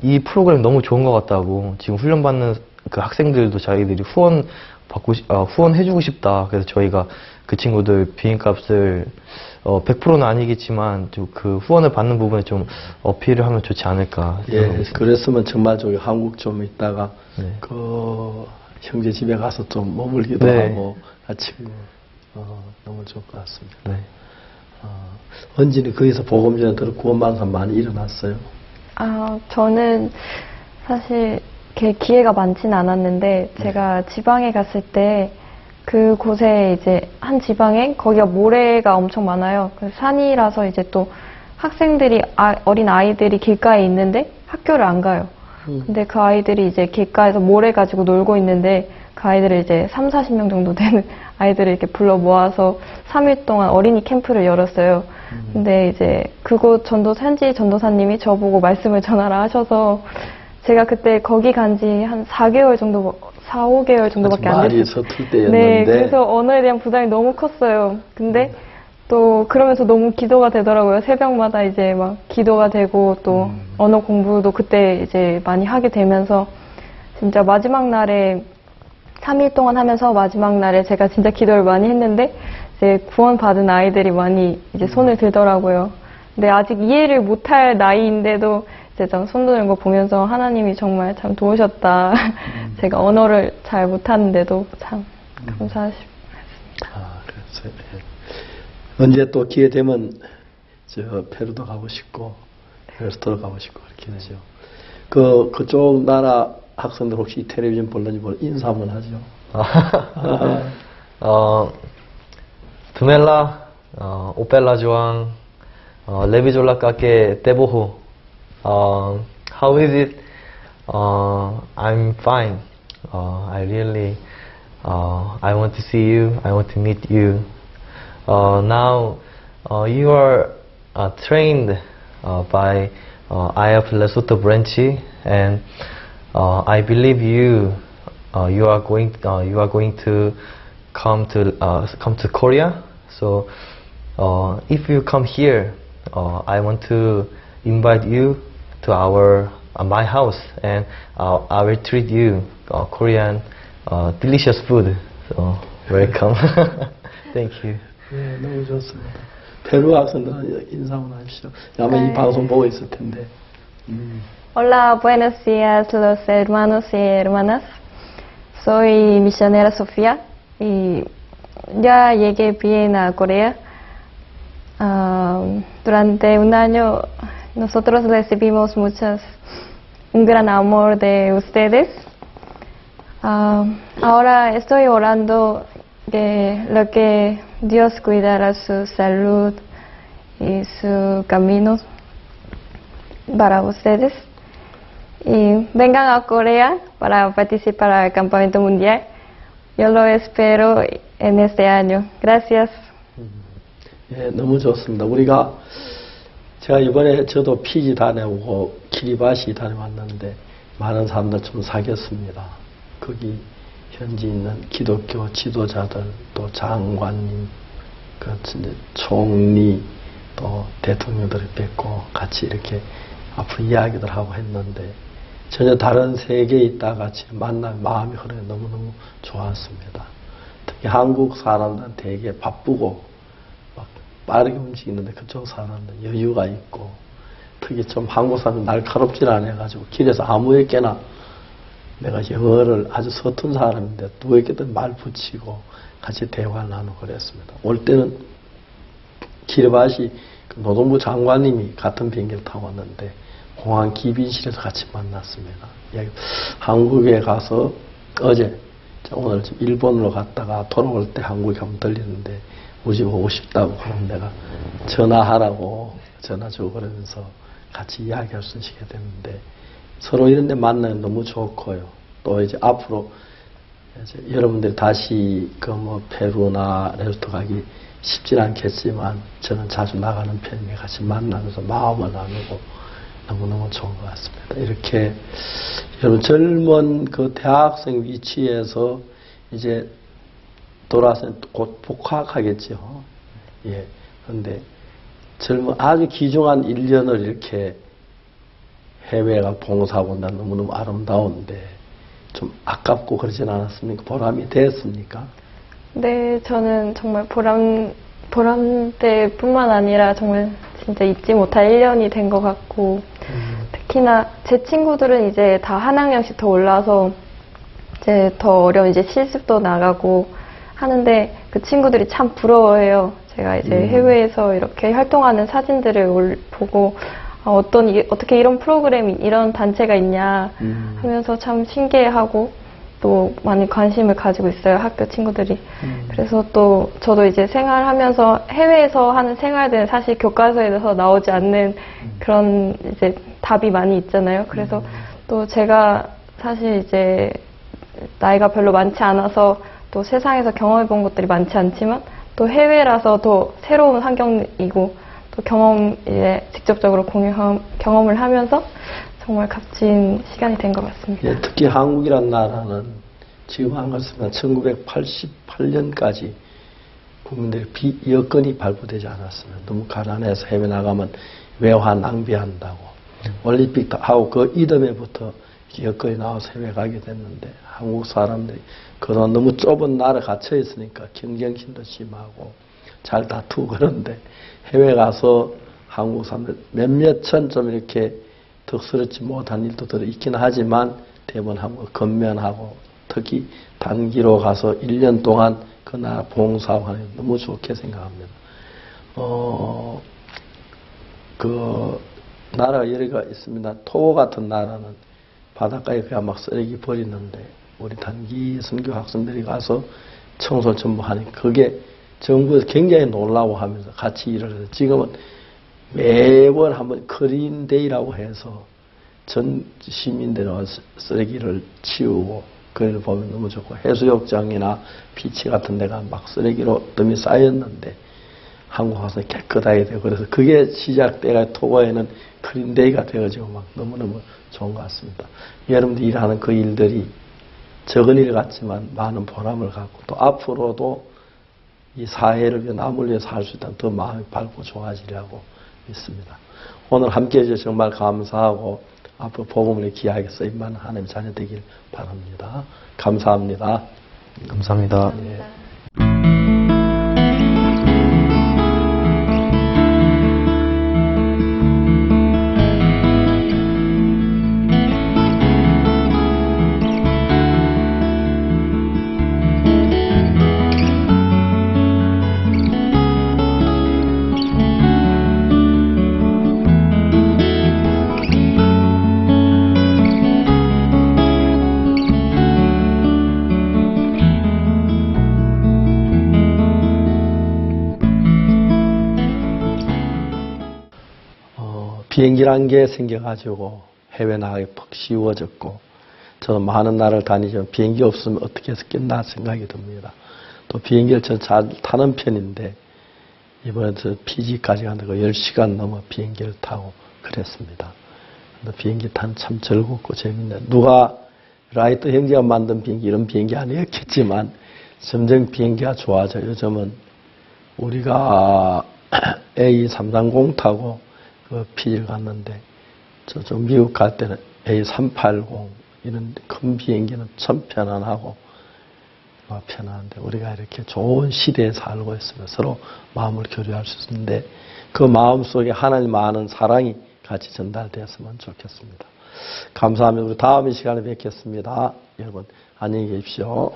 이 프로그램 너무 좋은 것 같다고 지금 훈련받는 그 학생들도 자기들이 후원해주고 싶다. 그래서 저희가 그 친구들 비행값을 100%는 아니겠지만 좀 그 후원을 받는 부분에 좀 어필을 하면 좋지 않을까. 예, 그랬으면 정말 저기 한국 좀 있다가 그 형제 집에 가서 좀 머물기도 네. 하고 같이 너무 좋을 것 같습니다. 네. 언제는 거기서 복음 전에 들어 구원받는 사람 많이 일어났어요? 저는 사실 이렇게 기회가 많지는 않았는데 제가 지방에 갔을 때 그곳에 이제 한 지방에 거기가 모래가 엄청 많아요. 그 산이라서 이제 또 학생들이 어린 아이들이 길가에 있는데 학교를 안 가요. 근데 그 아이들이 이제 길가에서 모래 가지고 놀고 있는데 그 아이들을 이제 3, 40명 정도 되는 아이들을 이렇게 불러 모아서 3일 동안 어린이 캠프를 열었어요. 근데 이제 그곳 현지 전도사님이 저보고 말씀을 전하라 하셔서 제가 그때 거기 간 지 한 4개월 정도, 4, 5개월 정도밖에 안 됐어요. 말이 서툴 때였는데. 네, 그래서 언어에 대한 부담이 너무 컸어요. 근데 또 그러면서 너무 기도가 되더라고요. 새벽마다 이제 막 기도가 되고 또 언어 공부도 그때 이제 많이 하게 되면서 진짜 마지막 날에 3일 동안 하면서 마지막 날에 제가 진짜 기도를 많이 했는데 이제 구원받은 아이들이 많이 이제 손을 들더라고요. 근데 아직 이해를 못할 나이인데도 이제 좀 손 드는 거 보면서 하나님이 정말 참 도우셨다. 제가 언어를 잘 못하는데도 참 감사하십니다. 그래서 언제 또 기회 되면 저 페루도 가고 싶고 레스토랑 가고 싶고 그렇게 되죠. 그쪽 나라 학생들 혹시 텔레비전 볼런지 인사 한번 하죠. 두멜라, 오펠라 조앙, 레비졸라 까게 떼보호. How is it? I'm fine. I really, I want to see you. I want to meet you. Now, you are trained by IF Lesotho branch, and I believe you are going to come to Korea. So, if you come here, I want to invite you to my house, and I will treat you Korean delicious food. So welcome. Thank you. 네, 너무 좋습니다. 페루 학생들 인사 한번 하십시오. 아마 이 방송 보고 있을 텐데. Hola, buenos días los hermanos y hermanas. Soy misionera Sofía y ya llegué bien a Corea. Durante un año nosotros recibimos un gran amor de ustedes. Ahora estoy orando que Dios cuidara su salud y su camino para ustedes. Y vengan a Corea para participar al campamento mundial. Yo lo espero en este año. Gracias. 예, 너무 좋습니다. 제가 이번에 저도 피지 다녀오고 키리바시 다녀왔는데 많은 사람들 좀 사귀었습니다. 거기 현지 있는 기독교 지도자들, 또 장관님, 총리, 또 대통령들을 뵙고 같이 이렇게 앞으로 이야기들 하고 했는데 전혀 다른 세계에 있다 같이 만나면 마음이 흐르게 너무너무 좋았습니다. 특히 한국 사람들은 되게 바쁘고 막 빠르게 움직이는데 그쪽 사람들은 여유가 있고 특히 좀 한국 사람은 날카롭질 않아가지고 길에서 아무에게나 내가 영어를 아주 서툰 사람인데 누구에게든 말 붙이고 같이 대화를 나누고 그랬습니다. 올 때는 키리바시 노동부 장관님이 같은 비행기를 타고 왔는데 공항 기빈실에서 같이 만났습니다. 한국에 가서 어제 오늘 일본으로 갔다가 돌아올 때 한국에 가면 들리는데 우리 집 오고 싶다고 그럼 내가 전화하라고 전화 주고 그러면서 같이 이야기할 수 있게 됐는데 서로 이런 데 만나면 너무 좋고요. 또 이제 앞으로 이제 여러분들이 다시 페루나 레스토 가기 쉽진 않겠지만 저는 자주 나가는 편이니 같이 만나면서 마음을 나누고 너무너무 좋은 것 같습니다. 이렇게 여러분 젊은 대학생 위치에서 이제 돌아서 곧 복학하겠죠. 예. 그런데 젊은 아주 귀중한 1년을 이렇게 해외가 봉사하고 난 너무너무 아름다운데 좀 아깝고 그러진 않았습니까? 보람이 됐습니까? 네, 저는 정말 보람때뿐만 아니라 정말 진짜 잊지 못할 1년이 된 것 같고, 특히나 제 친구들은 이제 다 한 학년씩 더 올라서 이제 더 어려운 이제 실습도 나가고 하는데 그 친구들이 참 부러워해요. 제가 이제 해외에서 이렇게 활동하는 사진들을 보고 어떻게 이런 프로그램이 이런 단체가 있냐 하면서 참 신기해하고 또 많이 관심을 가지고 있어요, 학교 친구들이. 그래서 또 저도 이제 생활하면서 해외에서 하는 생활들은 사실 교과서에서 나오지 않는 그런 이제 답이 많이 있잖아요. 그래서 또 제가 사실 이제 나이가 별로 많지 않아서 또 세상에서 경험해 본 것들이 많지 않지만 또 해외라서 더 새로운 환경이고 또 직접적으로 경험을 하면서 정말 값진 시간이 된 것 같습니다. 예, 특히 한국이란 나라는 지금 한 것은 1988년까지 국민들의 여건이 발부되지 않았으면 너무 가난해서 해외 나가면 외화 낭비한다고 올림픽 하고 그 이듬해부터 여건이 나와서 해외 가게 됐는데 한국 사람들이 그동안 너무 좁은 나라 갇혀 있으니까 경쟁심도 심하고 잘 다투고 그런데 해외 가서 한국 사람들 몇몇은 좀 이렇게 덕스럽지 못한 일도 들어 있긴 하지만 대부분 한국 건면하고 특히 단기로 가서 1년 동안 그 나라 봉사하고 하는 게 너무 좋게 생각합니다. 그 나라가 여러 개가 있습니다. 토고 같은 나라는 바닷가에 그냥 막 쓰레기 버리는데 우리 단기 선교 학생들이 가서 청소 전부 하니 그게 정부에서 굉장히 놀라워 하면서 같이 일을 해서 지금은 매번 한번 크린데이라고 해서 전 시민들이 쓰레기를 치우고 그걸 보면 너무 좋고 해수욕장이나 비치 같은 데가 막 쓰레기로 뜸이 쌓였는데 한국 와서 깨끗하게 되고 그래서 그게 시작돼가 토고에는 크린데이가 되어지고 막 너무너무 좋은 것 같습니다. 여러분들 일하는 그 일들이 적은 일 같지만 많은 보람을 갖고 또 앞으로도 이 사회를 위해 남을 위해서 할 수 있다면 더 마음이 밝고 좋아지려고 믿습니다. 오늘 함께 해주셔서 정말 감사하고 앞으로 복음을 귀하게 쓰임만 하나님 자녀 되길 바랍니다. 감사합니다. 감사합니다. 예. 비행기란 게 생겨가지고 해외 나가기 퍽 쉬워졌고 저는 많은 나라를 다니지만 비행기 없으면 어떻게 했겠나 생각이 듭니다. 또 비행기를 저는 잘 타는 편인데 이번에 저 피지까지 간다고 10시간 넘어 비행기를 타고 그랬습니다. 비행기 타는 참 즐겁고 재밌네. 누가 라이트 형제가 만든 비행기 이런 비행기 아니었겠지만 점점 비행기가 좋아져. 요즘은 우리가 A330 타고 그 피지를 갔는데 저쪽 미국 갈 때는 A380 이런 큰 비행기는 참 편안하고 편안한데 우리가 이렇게 좋은 시대에 살고 있으면 서로 마음을 교류할 수 있는데 그 마음 속에 하나님 아는 사랑이 같이 전달되었으면 좋겠습니다. 감사합니다. 우리 다음 이 시간에 뵙겠습니다. 여러분 안녕히 계십시오.